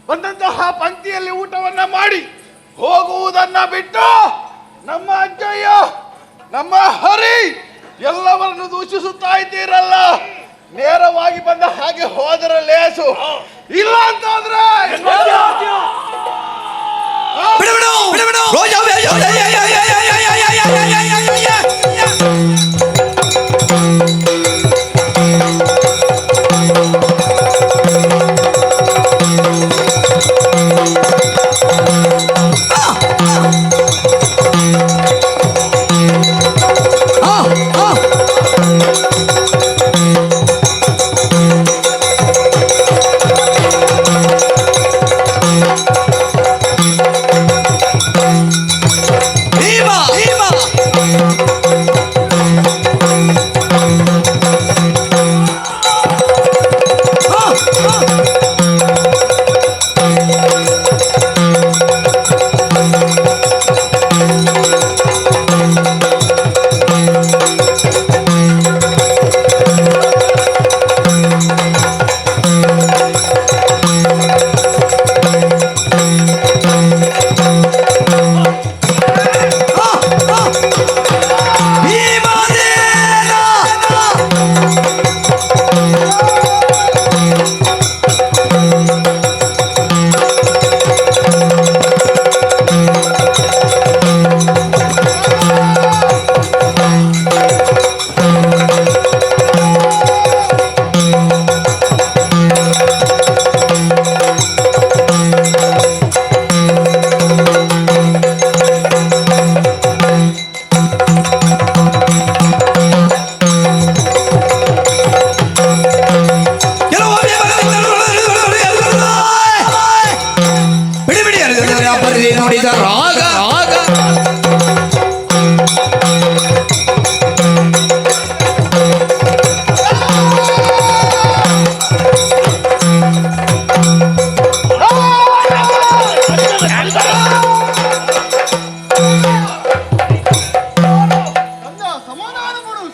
Speaker 6: ಬಂದಂತಹ ಪಂಕ್ತಿಯಲ್ಲಿ ಊಟವನ್ನ ಮಾಡಿ ಹೋಗುವುದನ್ನ ಬಿಟ್ಟು ನಮ್ಮ ಅಜ್ಜಯ್ಯ, ನಮ್ಮ ಹರಿ ಎಲ್ಲವರನ್ನು ದೂಷಿಸುತ್ತಾ ಇದ್ದೀರಲ್ಲ. ನೇರವಾಗಿ ಬಂದ ಹಾಗೆ ಹೋದರೆ ಲೇಸು, ಇಲ್ಲ ಅಂತಂದ್ರೆ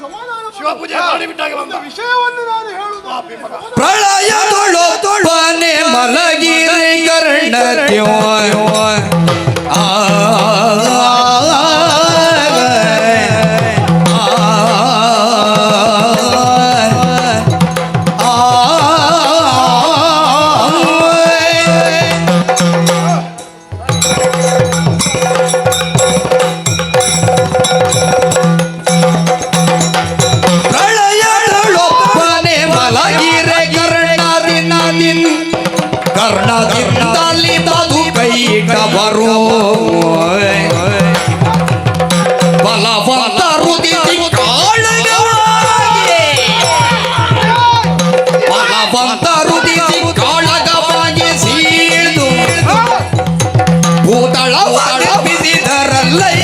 Speaker 4: ಸಮಾಧಾನ ಪಡು.
Speaker 2: ಶಿವಪೂಜೆ ಮಾಡಿಬಿಟ್ಟಾಗ ಬಂದ
Speaker 4: ಒಂದು ವಿಷಯವನ್ನು ನಾನು ಹೇಳುವುದು
Speaker 1: ಪ್ರಳಯದೊಳೊಬ್ಬನೇ ಮಲಗಿರಿ ಕರ್ಣತ್ಯೋ ಪ್ರಳಯದೊಳೊಬ್ಬನೇ ಮಲಗಿರೆ ಕರ್ಣದಿಂದಲಿ ಬದು ಕೈಗ ಬರೋ ಬಲವಂತರು ದಿತಿ ಕಾಳಗವಾಗಿ ಬಲವಂತರು ದಿತಿ ಕಾಳಗವಾಗಿ ಸೀಳ್ದು ಭೂತಳವಾಡ ಬಿಸಿದರಲ್ಲೈ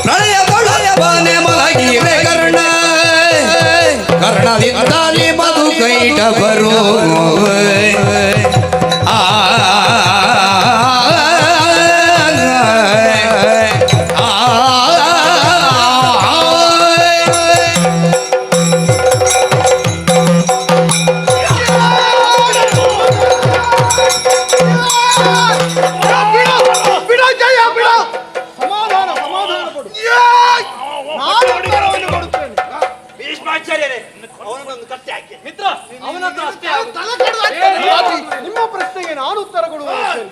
Speaker 1: ಪ್ರಳಯದೊಳೊಬ್ಬನೇ ಮಲಗಿರೆ ಕರ್ಣದಿಂದಲಿ ಬದು ಕೈಟ ಬರೋ
Speaker 4: ಬಿಡ ಜಯ ಬಿಡ. ಸಮಾಧಾನ ಸಮಾಧಾನ ಪಡು. ನಾನು ಉತ್ತರವನ್ನು ಕೊಡುತ್ತೇನೆ.
Speaker 6: ಭೀಷ್ಮಾಚಾರ್ಯರೇ ಅವನೊಂದು ಕತ್ತೆ ಹಾಕಿ.
Speaker 3: ಮಿತ್ರ ಅವನ ಹತ್ರ ಅಷ್ಟೇ ಆಗುದು.
Speaker 4: ತಲೆ ಕೆಡ್ದು ಹಾಕ್ತೇನೆ. ನಿಮ್ಮ ಪ್ರಶ್ನೆಗೆ ನಾನು ಉತ್ತರ ಕೊಡುತ್ತೇನೆ.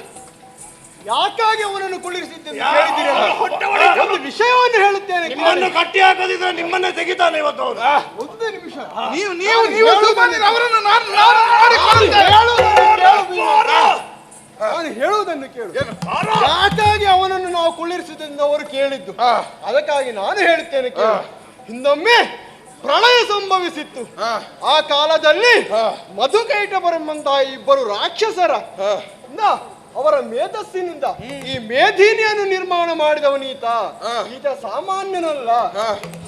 Speaker 4: ಯಾಕಾಗಿ ಅವನನ್ನು ಕುಳ್ಳಿರಿಸಿದ್ದೆಂದು ಕೇಳಿದ್ದೀರಲ್ಲ? ಒಂದು ವಿಷಯವನ್ನು ಹೇಳುತ್ತೇನೆ
Speaker 2: ನಿಮ್ಮನ್ನು ಕಟ್ಟಿ ಹಾಕದಿದ್ರೆ ನಿಮ್ಮನ್ನೇ ತೆಗಿತಾನೆ ಇವತ್ತು ಅವನು.
Speaker 4: ಒಂದು ನಿಮಿಷ. ನೀವು ಅವರನ್ನು ನಾನು ಹೇಳುವುದನ್ನು ಕೇಳು. ಯಾಕಾಗಿ ಅವನನ್ನು ನಾವು ಕುಳ್ಳಿರಿಸಿದ್ದೆಂದು ಅವರು ಕೇಳಿದ್ದು. ಅದಕ್ಕಾಗಿ ನಾನು ಹೇಳುತ್ತೇನೆ ಕೇಳು. ಹಿಂದೊಮ್ಮೆ ಪ್ರಳಯ ಸಂಭವಿಸಿತ್ತು. ಆ ಕಾಲದಲ್ಲಿ ಮಧುಕೈಟಭರೆಂಬಂತಹ ಇಬ್ಬರು ರಾಕ್ಷಸರ ಅವರ ಮೇಧಸ್ಸಿನಿಂದ ಈ ಮೇಧಿನಿಯನ್ನು ನಿರ್ಮಾಣ ಮಾಡಿದವನೀತ. ಈತ ಸಾಮಾನ್ಯನಲ್ಲ.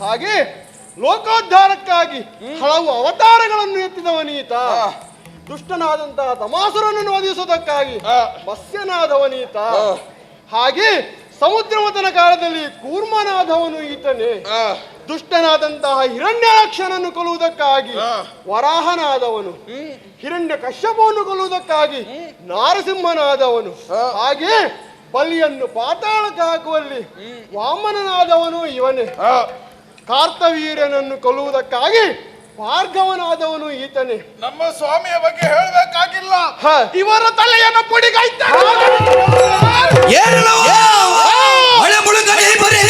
Speaker 4: ಹಾಗೆ ಲೋಕೋದ್ಧಾರಕ್ಕಾಗಿ ಹಲವು ಅವತಾರಗಳನ್ನು ಎತ್ತಿದವನೀತ. ದುಷ್ಟನಾದಂತಹ ತಮಾಸುರನ್ನು ವಧಿಸುವುದಕ್ಕಾಗಿ ಮತ್ಸ್ಯನಾದವನೀತ. ಹಾಗೆ ಸಮುದ್ರ ಮಥನ ಕಾಲದಲ್ಲಿ ಕೂರ್ಮನಾದವನು ಈತನೇ. ದುಷ್ಟನಾದಂತಹ ಹಿರಣ್ಯಾಕ್ಷನನ್ನು ಕೊಲ್ಲುವುದಕ್ಕಾಗಿ ವರಾಹನಾದವನು. ಹಿರಣ್ಯ ಕಶ್ಯಪವನ್ನು ಕೊಲ್ಲುವುದಕ್ಕಾಗಿ ನಾರಸಿಂಹನಾದವನು. ಹಾಗೆ ಬಲಿಯನ್ನು ಪಾತಾಳಕ್ಕೆ ಹಾಕುವಲ್ಲಿ ವಾಮನನಾದವನು ಇವನೇ. ಕಾರ್ತವೀರ್ಯನನ್ನು ಕೊಲ್ಲುವುದಕ್ಕಾಗಿ ಭಾರ್ಗವನಾದವನು ಈತನೇ.
Speaker 2: ನಮ್ಮ ಸ್ವಾಮಿಯ ಬಗ್ಗೆ ಹೇಳಬೇಕಾಗಿಲ್ಲ.
Speaker 4: ಇವರ ತಲೆಯನ್ನು ಪುಡಿಗೈತಾನೆ.
Speaker 1: ಹಳೆ ಮುಳುಗಡೆ ಬರೀ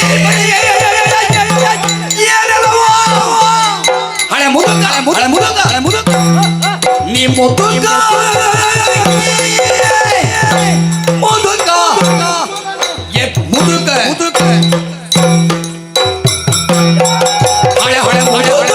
Speaker 1: ಹಳೆ ಮುದುಕ ನೀ ಮುದುಕ ಮುದುಕ ಮುದುಕ ಹಳೆ ಮುದುಕ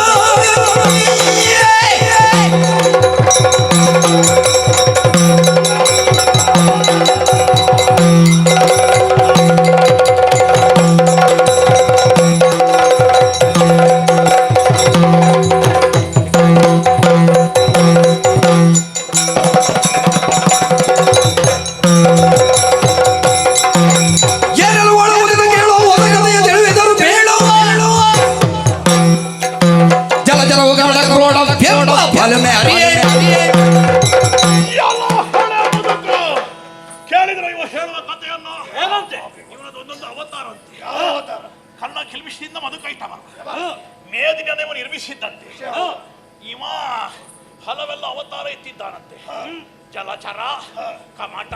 Speaker 2: ಕೇಳಿದ್ರೆ ಇವ ಹೇಳುವ ಕಥೆಯನ್ನು ಏನಂತೆ? ಇವನದು ಒಂದೊಂದು ಅವತಾರ ಅಂತೆ. ಕಣ್ಣ ಕಿಲ್ಬಿಸಿದಿಂದ ಮಧುಕೈಟವ ಮೇದಿನಿಯನ್ನು ನಿರ್ಮಿಸಿದ್ದಂತೆ. ಇವ ಹಲವೆಲ್ಲ ಅವತಾರ ಎತ್ತಿದ್ದಾನಂತೆ. ಜಲಚರ, ಕಮಟ,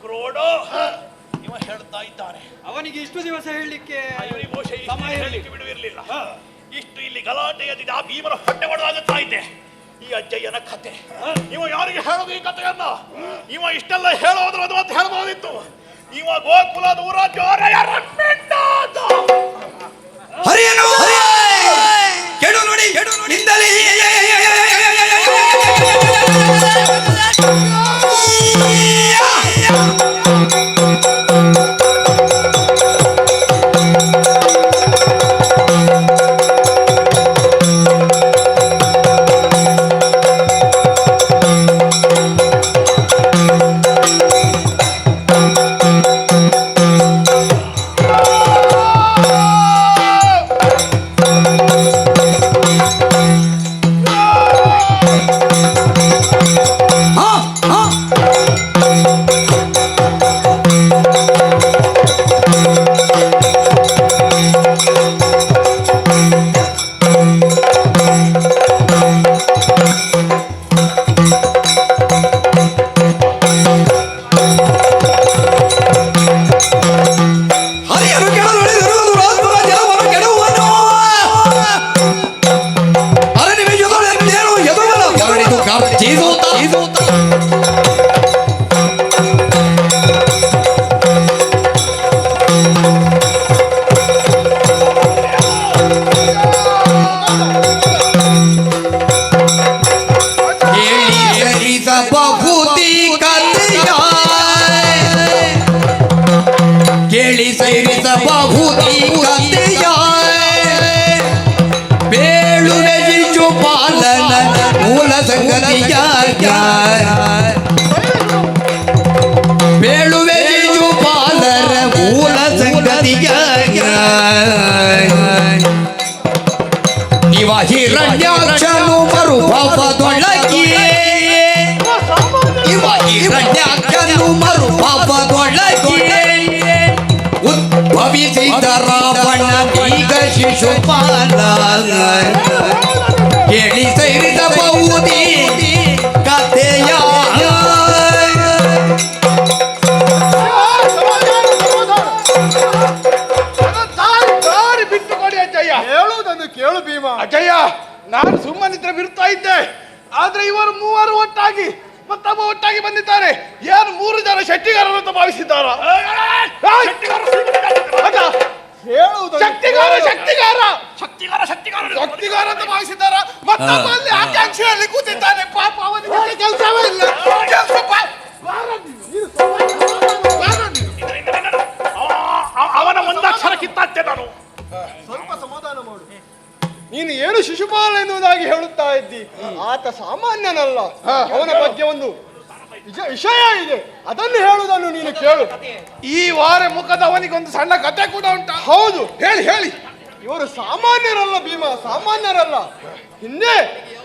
Speaker 2: ಕ್ರೋಡ ಇವ ಹೇಳ್ತಾ ಇದ್ದಾನೆ.
Speaker 3: ಅವನಿಗೆ ಇಷ್ಟು ದಿವಸ ಹೇಳಲಿಕ್ಕೆ
Speaker 2: ಇವನಿಗೆ ಬಹುಶಃ ಇಷ್ಟು
Speaker 3: ಸಮಯ
Speaker 2: ಹೇಳಲಿಕ್ಕೆ ಬಿಡುವಿರಲಿಲ್ಲ. ಇಷ್ಟು ಇಲ್ಲಿ ಗಲಾಟೆ ಎದ್ದಿದೆ. ಆ ಭೀಮನ ಹೊಟ್ಟೆ ಹೊಡೆದಾಗುತ್ತಾ ಇದ್ದೆ. ಈ ಅಜ್ಜಯ್ಯನ ಕತೆ ಇವ ಯಾರಿಗೆ ಹೇಳೋದು ಈ ಕಥೆಯನ್ನ? ಇವ ಇಷ್ಟೆಲ್ಲ ಹೇಳೋದ್ರ ಅದು ಅಂತ ಹೇಳ್ಬೋದಿತ್ತು. ಇವ ಗೋಕುಲದ ಊರ ಜೋರೆಯ
Speaker 1: ಹರಿಯನು ಕೆಡು ನೋಡಿ ನಿಂದಲೇ ಇವ ಹಿರಣ್ಯಾಕ್ಷನು ಮರುಭವದೊಳಗೆ ಇವ ಹಿರಣ್ಯಾಕ್ಷನು ಮರುಭವದೊಳಗೆ ಉದ್ಭವಿಸಿದ ರಾವಣ ಈಗ ಶಿಶುಪಾಲ ಕೇಳಿ ಸೇರಿದ ಬಹುದಿ ಕಥೆಯ
Speaker 2: ದಾರಿ ಬಿಟ್ಟು ಕೊಡಿ ಅಜ್ಜಯ್ಯ.
Speaker 4: ಹೇಳುವುದನ್ನು ಕೇಳು ಭೀಮ.
Speaker 2: ಅಜ್ಜಯ್ಯ, ನಾನು ಸುಮ್ಮನಿದ್ರೆ ಬಿಡ್ತಾ ಇದ್ದೆ, ಆದ್ರೆ ಇವರು ಮೂವರು ಒಟ್ಟಾಗಿ ಮತ್ತೊಬ್ಬ ಒಟ್ಟಾಗಿ ಬಂದಿದ್ದಾರೆ. ಏನು 3 ಜನ ಶೆಟ್ಟಿಗಾರರು ಅಂತ ಭಾವಿಸಿದ್ದಾರ?
Speaker 4: ಹೇಳುವುದನ್ನು
Speaker 2: ಶಕ್ತಿಗಾರ ಶಕ್ತಿಗಾರ ಶಕ್ತಿಗಾರ ಶಕ್ತಿಗಾರ ಶಕ್ತಿಗಾರ ಅಂತ ಭಾವಿಸಿದ್ದಾರ. ಮತ್ತೊಬ್ಬ ಅಲ್ಲಿ ಆಕಾಂಕ್ಷೆಯಲ್ಲಿ ಕೂತಿದ್ದಾನೆ. ಪಾಪ ಅವನಿಗೆ ಕೆಲಸವೇ ಇಲ್ಲ. ಅವನ ಒಂದಕ್ಷರ ಕಿತ್ತಾತ್ತೆ ನಾನು.
Speaker 4: ಸ್ವಲ್ಪ ಸಮಾಧಾನ ಮಾಡು. ನೀನು ಏನು ಶಿಶುಪಾಲ ಎನ್ನುವುದಾಗಿ ಹೇಳುತ್ತಾ ಇದ್ದಿ. ಆತ ಸಾಮಾನ್ಯನಲ್ಲ. ಅವನ ಬಗ್ಗೆ ಒಂದು ವಿಷಯ ಇದೆ, ಅದನ್ನು ಹೇಳುವುದನ್ನು ನೀನು ಕೇಳು.
Speaker 2: ಈ ವಾರ ಮುಖದ ಅವನಿಗೊಂದು ಸಣ್ಣ ಕಥೆ ಕೂಡ ಉಂಟಾ?
Speaker 4: ಹೌದು,
Speaker 2: ಹೇಳಿ ಹೇಳಿ.
Speaker 4: ಇವರು ಸಾಮಾನ್ಯರಲ್ಲ ಭೀಮ, ಸಾಮಾನ್ಯರಲ್ಲ. ಹಿಂದೆ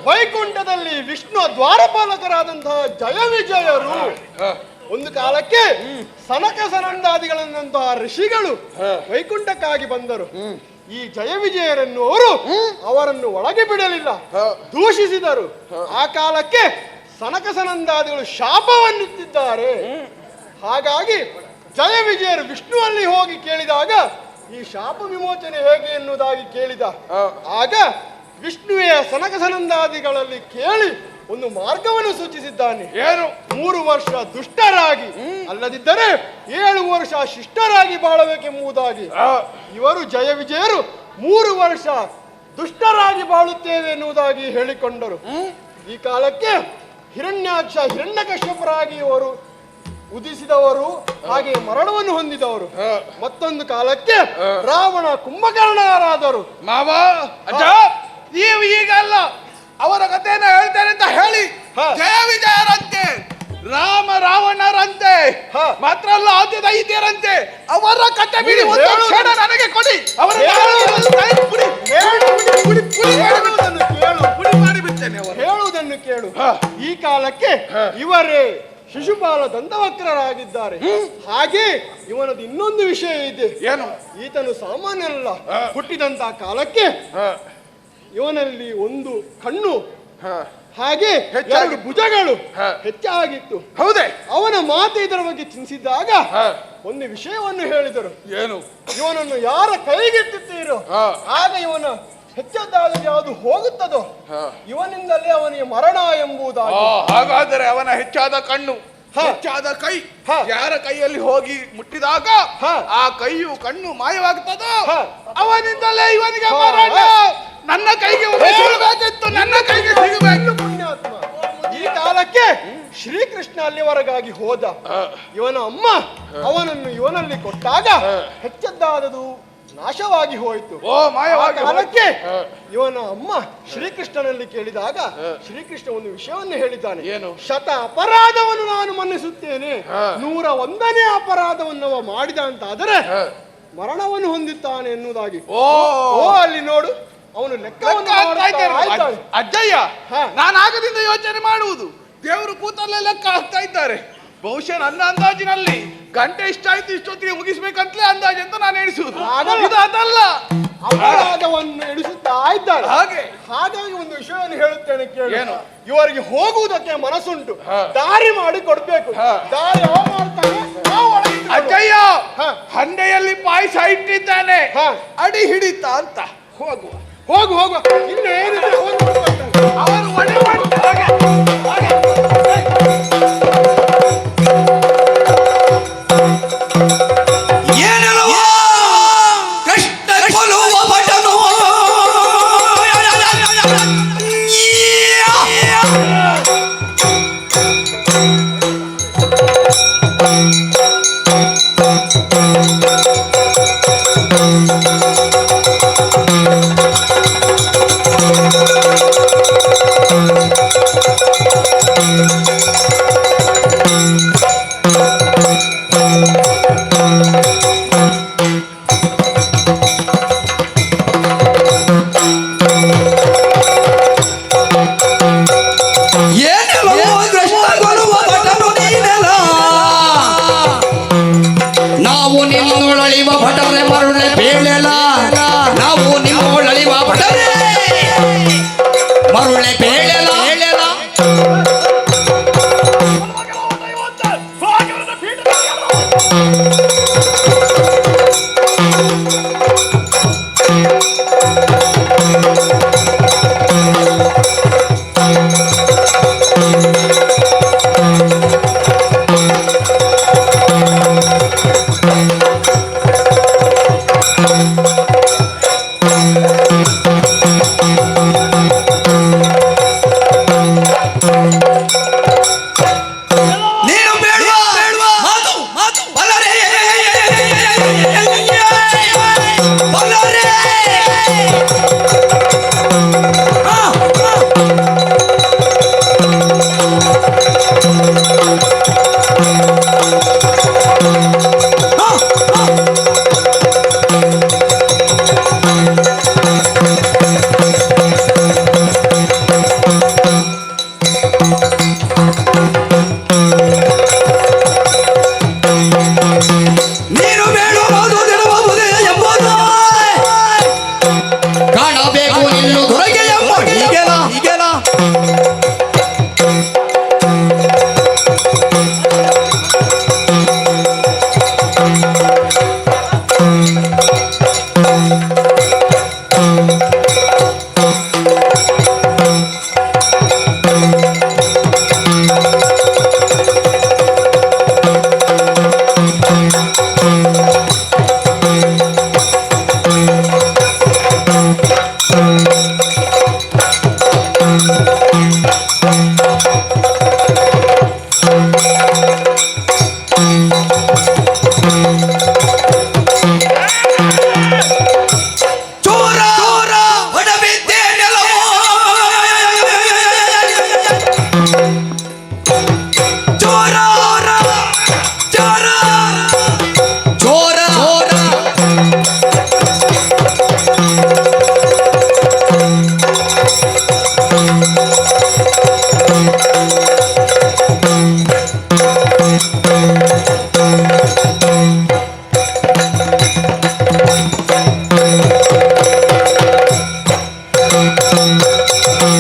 Speaker 4: ವೈಕುಂಠದಲ್ಲಿ ವಿಷ್ಣು ದ್ವಾರಪಾಲಕರಾದಂತಹ ಜಯ ವಿಜಯರು ಒಂದು ಕಾಲಕ್ಕೆ ಸನಕ ಸನಂದಾದಿಗಳನ್ನಂತಹ ಋಷಿಗಳು ವೈಕುಂಠಕ್ಕಾಗಿ ಬಂದರು. ಈ ಜಯ ವಿಜಯರನ್ನುವರು ಅವರನ್ನು ಒಳಗೆ ಬಿಡಲಿಲ್ಲ, ದೂಷಿಸಿದರು. ಆ ಕಾಲಕ್ಕೆ ಸನಕ ಸನಂದಾದಿಗಳು ಶಾಪವನ್ನಿತ್ತಿದ್ದಾರೆ. ಹಾಗಾಗಿ ಜಯ ವಿಜಯರು ವಿಷ್ಣುವಲ್ಲಿ ಹೋಗಿ ಕೇಳಿದಾಗ ಈ ಶಾಪ ವಿಮೋಚನೆ ಹೇಗೆ ಎನ್ನುವುದಾಗಿ ಕೇಳಿದ. ಆಗ ವಿಷ್ಣುವೆಯ ಸನಕ ಸನಂದಾದಿಗಳಲ್ಲಿ ಕೇಳಿ ಒಂದು ಮಾರ್ಗವನ್ನು ಸೂಚಿಸಿದ್ದಾನೆ.
Speaker 2: ಏನು?
Speaker 4: 3 ವರ್ಷ ದುಷ್ಟರಾಗಿ, ಅಲ್ಲದಿದ್ದರೆ 7 ವರ್ಷ ಶಿಷ್ಟರಾಗಿ ಬಾಳಬೇಕೆಂಬುದಾಗಿ. ಇವರು ಜಯ ವಿಜಯರು 3 ವರ್ಷ ದುಷ್ಟರಾಗಿ ಬಾಳುತ್ತೇವೆ ಎನ್ನುವುದಾಗಿ ಹೇಳಿಕೊಂಡರು. ಈ ಕಾಲಕ್ಕೆ ಹಿರಣ್ಯಾಕ್ಷ ಹಿರಣ್ಯಕಶ್ಯಪರಾಗಿ ಇವರು ಉದಿಸಿದವರು, ಹಾಗೆ ಮರಣವನ್ನು ಹೊಂದಿದವರು. ಮತ್ತೊಂದು ಕಾಲಕ್ಕೆ ರಾವಣ ಕುಂಭಕರ್ಣರಾದರು.
Speaker 2: ಮಾವ ಅಜ್ಜ, ನೀವು ಈಗ ಅಲ್ಲ ಅವರ ಕಥೆಯನ್ನು ಹೇಳ್ತೇನೆ ಅಂತ ಹೇಳಿ ಜಯ ವಿಜಯರಂತೆ, ರಾಮ ರಾವಣರಂತೆ, ಮಾತ್ರ ಅಲ್ಲ ಆದ್ಯದೈತ್ಯರಂತೆ ಅವರ ಕಥೆ ಬಿಡಿ. ಒಂದು ಕ್ಷಣ ನನಗೆ ಕೊಡಿ. ಅವರ
Speaker 4: ಹೇಳುವುದನ್ನು ಕೇಳು. ಈ ಕಾಲಕ್ಕೆ ಇವರೇ ಶಿಶುಪಾಲ ದಂತವಕ್ರರಾಗಿದ್ದಾರೆ. ಹಾಗೆ ಇವನದು ಇನ್ನೊಂದು ವಿಷಯ ಇದೆ.
Speaker 2: ಏನು?
Speaker 4: ಈತನು ಸಾಮಾನ್ಯನಲ್ಲ. ಹುಟ್ಟಿದಂತ ಕಾಲಕ್ಕೆ ಇವನಲ್ಲಿ ಒಂದು ಕಣ್ಣು, ಹಾಗೆ 2 ಭುಜಗಳು ಹೆಚ್ಚಾಗಿತ್ತು.
Speaker 2: ಹೌದೇ?
Speaker 4: ಅವನ ಮಾತು ಇದರ ಬಗ್ಗೆ ಚಿಂತಿಸಿದಾಗ ಒಂದು ವಿಷಯವನ್ನು ಹೇಳಿದರು.
Speaker 2: ಏನು?
Speaker 4: ಇವನನ್ನು ಯಾರ ಕೈಗೆತ್ತುತ್ತೀರೋ ಆಗ ಇವನ ಹೆಚ್ಚದಾದ ಯಾವುದು ಹೋಗುತ್ತದೋ ಇವನಿಂದಲೇ ಅವನಿಗೆ ಮರಣ ಎಂಬುದಾಗಿ.
Speaker 2: ಹಾಗಾದರೆ ಅವನ ಹೆಚ್ಚಾದ ಕಣ್ಣು, ಹೆಚ್ಚಾದ ಕೈ ಯಾರ ಕೈಯಲ್ಲಿ ಹೋಗಿ ಮುಟ್ಟಿದಾಗ ಆ ಕೈಯು ಕಣ್ಣು ಮಾಯವಾಗುತ್ತದೋ ಅವನಿಂದಲೇ ಇವನಿಗೆ ಮರಣ. ನನ್ನ ಕೈಗೆ ಸಿಗಬೇಕಿತ್ತು, ನನ್ನ ಕೈಗೆ ಸಿಗಬೇಕು.
Speaker 4: ಪುಣ್ಯಾತ್ಮ. ಈ ಕಾಲಕ್ಕೆ ಶ್ರೀಕೃಷ್ಣ ಅಲ್ಲಿವರೆಗಾಗಿ ಹೋದ. ಇವನ ಅಮ್ಮ ಅವನನ್ನು ಇವನಲ್ಲಿ ಕೊಟ್ಟಾಗ ಹೆಚ್ಚದ್ದಾದದು ನಾಶವಾಗಿ ಹೋಯಿತು. ಕಾಲಕ್ಕೆ ಇವನ ಅಮ್ಮ ಶ್ರೀಕೃಷ್ಣನಲ್ಲಿ ಕೇಳಿದಾಗ ಶ್ರೀಕೃಷ್ಣ ಒಂದು ವಿಷಯವನ್ನು ಹೇಳಿದ್ದಾನೆ.
Speaker 2: ಏನು?
Speaker 4: ಶತ ಅಪರಾಧವನ್ನು ನಾನು ಮನ್ನಿಸುತ್ತೇನೆ, 101ನೇ ಅಪರಾಧವನ್ನು ಅವ ಮಾಡಿದ ಅಂತಾದರೆ ಮರಣವನ್ನು ಹೊಂದುತ್ತಾನೆ ಎನ್ನುವುದಾಗಿ. ಅಲ್ಲಿ ನೋಡು, ಅವನು ಲೆಕ್ಕವನ್ನು
Speaker 2: ಅಜ್ಜಯ್ಯ, ನಾನು ಆಗದಿಂದ ಯೋಚನೆ ಮಾಡುವುದು ದೇವರು ಕೂತಲ್ಲೇ ಲೆಕ್ಕ ಹಾಕ್ತಾ ಇದ್ದಾರೆ. ಬಹುಶಃ ನನ್ನ ಅಂದಾಜಿನಲ್ಲಿ ಗಂಟೆ ಇಷ್ಟಾಯ್ತು, ಇಷ್ಟೊತ್ತಿಗೆ ಮುಗಿಸ್ಬೇಕಂತಲೇ ಅಂದಾಜು ಅಂತ ನಾನು ಎಣಿಸುವುದು. ಅದಲ್ಲ,
Speaker 4: ಅಪರಾಧವನ್ನು ಎಣಿಸುತ್ತಾ ಇದ್ದಾರೆ. ಹಾಗಾಗಿ ಒಂದು ವಿಷಯವನ್ನು ಹೇಳುತ್ತೇನೆ ಕೇಳಿ. ಇವರಿಗೆ ಹೋಗುವುದಕ್ಕೆ ಮನಸ್ಸುಂಟು, ದಾರಿ ಮಾಡಿ ಕೊಡ್ಬೇಕು. ದಾರಿ ಯಾವ ಮಾಡ್ತಾನೆ?
Speaker 2: ಅಜ್ಜಯ್ಯ, ಹಂಡೆಯಲ್ಲಿ ಪಾಯಸ ಇಟ್ಟಿದ್ದಾನೆ, ಅಡಿ ಹಿಡಿತ ಅಂತ. ಹೋಗುವ
Speaker 4: ಹೋಗು ಹೋಗುವ, ಇನ್ನೇನಿದೆ
Speaker 2: ಅವರು ಒಡೆ ಮಾಡ್ತಾರೆ.
Speaker 1: ನೀನು ಬೇಡ್ವಾ ಮಾತು ಮಾತು ಬಲ್ಲರೆ ಬಲ್ಲರೆ ನೀನು ಬೇಡುವ ಮಾತು ದಿನವಾಗುವುದೇ ಎಂಬುದು ಕಾಣಬೇಕು ಇನ್ನು ದೊರಗೆ ಎಂಬ ಹೀಗೆಲ್ಲ ಚೋರ ಹೊಡಬಿದ್ದೆ ನೆಲವೋ ಚೋರ ಚೋರ ಚೋರ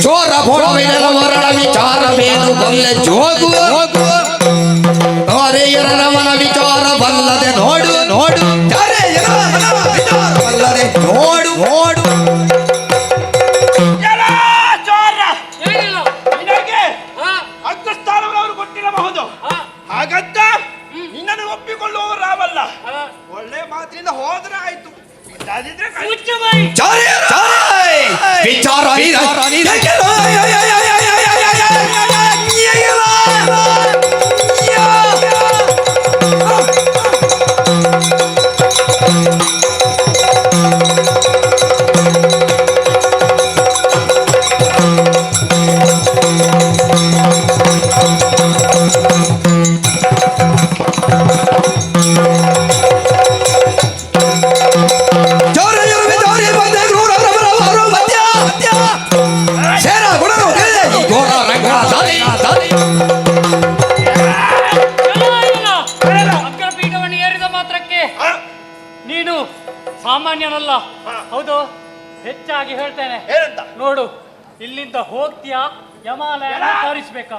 Speaker 1: ಚೋರ ಭೋಡವಿನ ಮರಣ ವಿಚಾರವೇನು ಬಲ್ಲೆ ಜೋಗು ಚಾರೆಯರವನ ವಿಚಾರ ಬಲ್ಲದೆ ನೋಡು ನೋಡು ಚಾರೆಯರವನ ವಿಚಾರ ಬಲ್ಲದೆ ನೋಡು ನೋಡು
Speaker 6: ಎಲ್ಲ ಚೋರ
Speaker 5: ಏನಿಲ್ಲ
Speaker 6: ನಿನಗೆ
Speaker 5: ಹಾ
Speaker 6: ಅಗ್ರಸ್ಥಾನವನ್ನು ಕೊಟ್ಟಿರಬಹುದು
Speaker 5: ಹಾ
Speaker 6: ಹಾಗಂತ ನಿನ್ನನ್ನು ಒಪ್ಪಿಕೊಳ್ಳುವವರಾವಲ್ಲ
Speaker 5: ಹಾ
Speaker 6: ಒಳ್ಳೆ ಮಾತಿನಿಂದ ಹೋದ್ರೆ ಆಯ್ತು ಇಲ್ಲದಿದ್ರೆ ಕೈ-
Speaker 5: ಮುಚ್ಚು ಬಾಯಿ
Speaker 1: ವಿಚಾರ
Speaker 5: ಅಗ್ರಪೀಠವನ್ನು ಏರಿದ ಮಾತ್ರಕ್ಕೆ
Speaker 6: ಆ?
Speaker 5: ನೀನು ಸಾಮಾನ್ಯನಲ್ಲ ಹೌದು ಹೆಚ್ಚಾಗಿ ಹೇಳ್ತೇನೆ
Speaker 6: ಏನಂತ
Speaker 5: ನೋಡು ಇಲ್ಲಿಂದ ಹೋಗ್ತೀಯಾ ಯಮಾಲಯನ ತೋರಿಸ್ಬೇಕಾ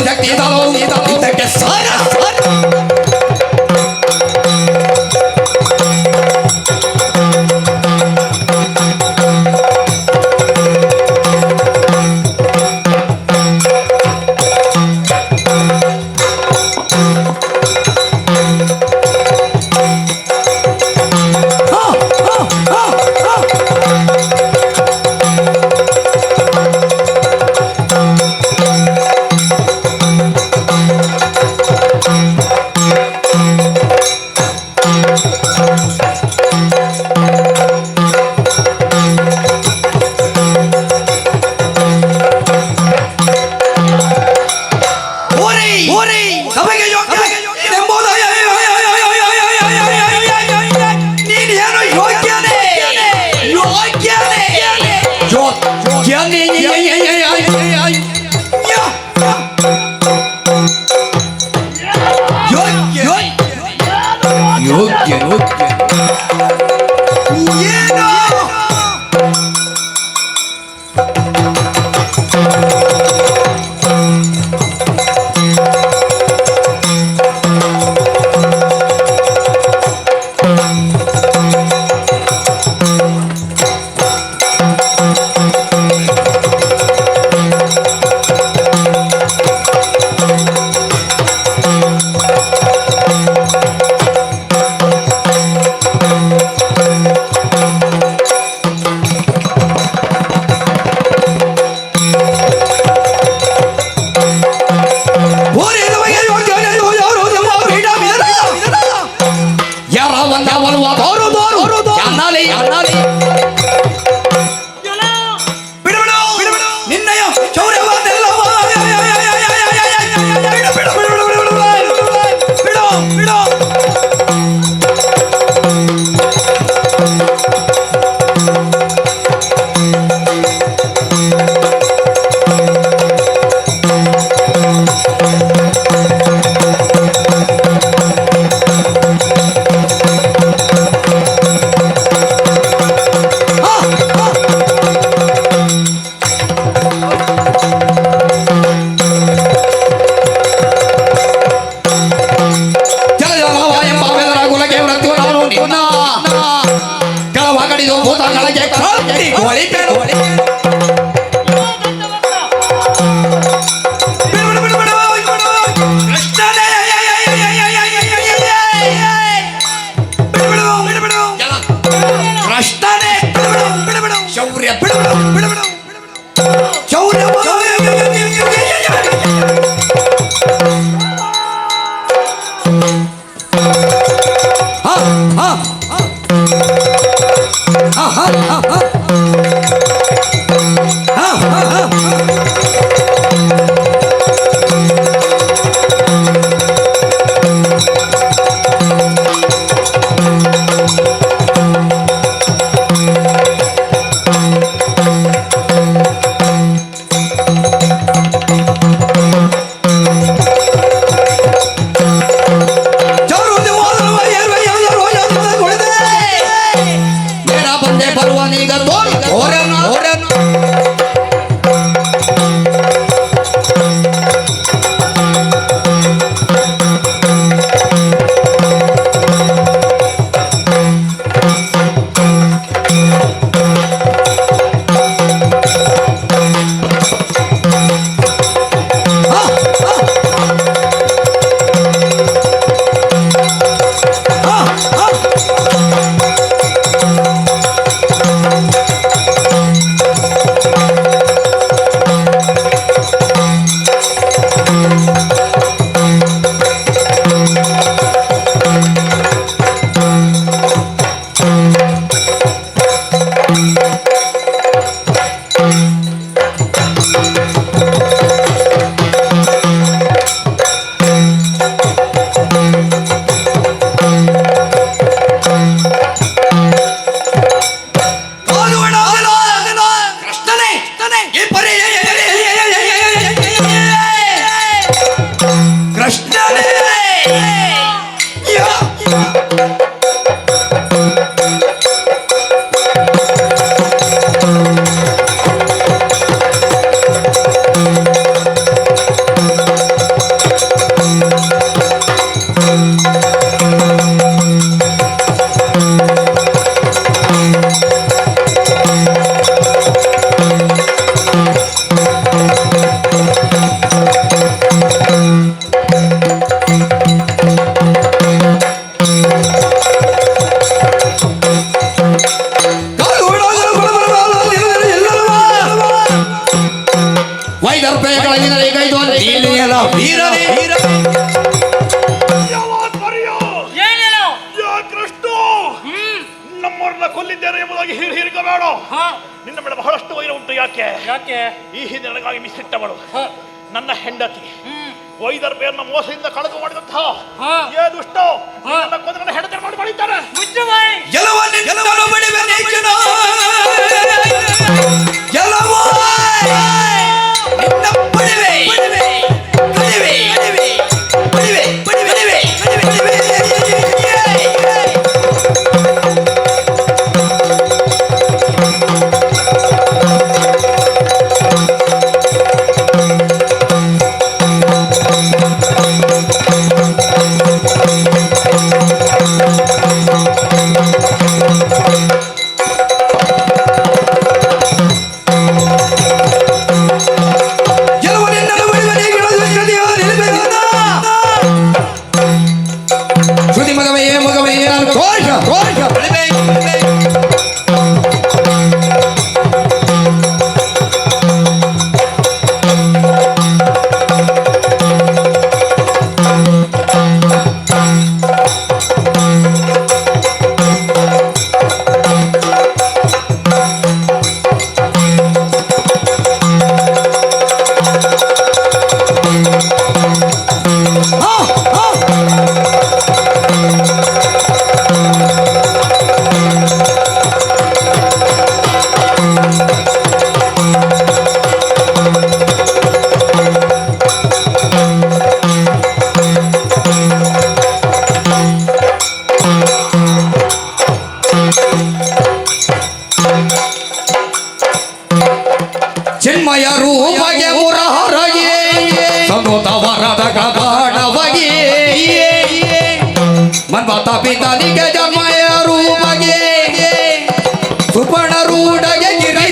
Speaker 1: ಶಕ್ತಿ ಹೊಳಿಬೇಡ ಕೃಷ್ಣನೇ ಶೌರ್ಯ ಬಿಡಬಿಡು ಬಿಡಬಿಡು ಶೌರ್ಯ ಬರುವನೀಗ ಓರನು ಓರನು
Speaker 2: ನಮ್ಮವ್ರನ್ನ ಕೊಲ್ಲಿದ್ದೇನೆ ಎಂಬುದಾಗಿ ಹೀರಿಕಬೇಡ. ನಿನ್ನ ಮೇಲೆ ಬಹಳಷ್ಟು ವೈರ ಉಂಟು. ಯಾಕೆ
Speaker 3: ಯಾಕೆ?
Speaker 2: ಈ ಹಿಂದೆ ನನಗಾಗಿ ಮಿಸ್ಸಿಟ್ಟವಳು ನನ್ನ ಹೆಂಡತಿ ವೈದರ್ಭೆಯನ್ನ ಮೋಸದಿಂದ ಕಳೆದು ಮಾಡಿದಂತಹ ಏ ದುಷ್ಟ ನನ್ನ ಹೆಂಡತಿ ಮಾಡಿ ಮಾಡಿದ್ದಾರೆ. ಚಿನ್ಮಯ ರೂಪಗೆ ಮುರಹರಗೆ ಸಮೃತ ವರದ ಕಪಾಟವಗೆ ಮನ್ಮತ ಪಿತನಿಗೆ ಜನ್ಮಯ ರೂಪಗೆ ಸುಪರ್ಣ ರೂಢಗೆ ಗಿರಿ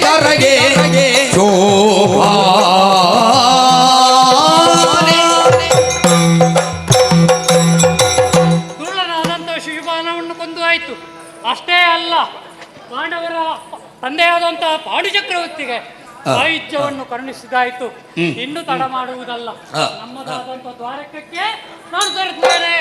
Speaker 7: ಆಯ್ತು. ಅಷ್ಟೇ ಅಲ್ಲ, ಪಾಂಡವರ ತಂದೆಯಾದಂತಹ ಪಾಂಡು ಚಕ್ರವರ್ತಿಗೆ ಸಾಹಿತ್ಯವನ್ನು ಕರುಣಿಸಿದಾಯ್ತು. ಇನ್ನು ತಡ ಮಾಡುವುದಲ್ಲ, ನಮ್ಮದಾದಂತಹ ದ್ವಾರಕಕ್ಕೆ ನಾನು ತರುತ್ತೇನೆ.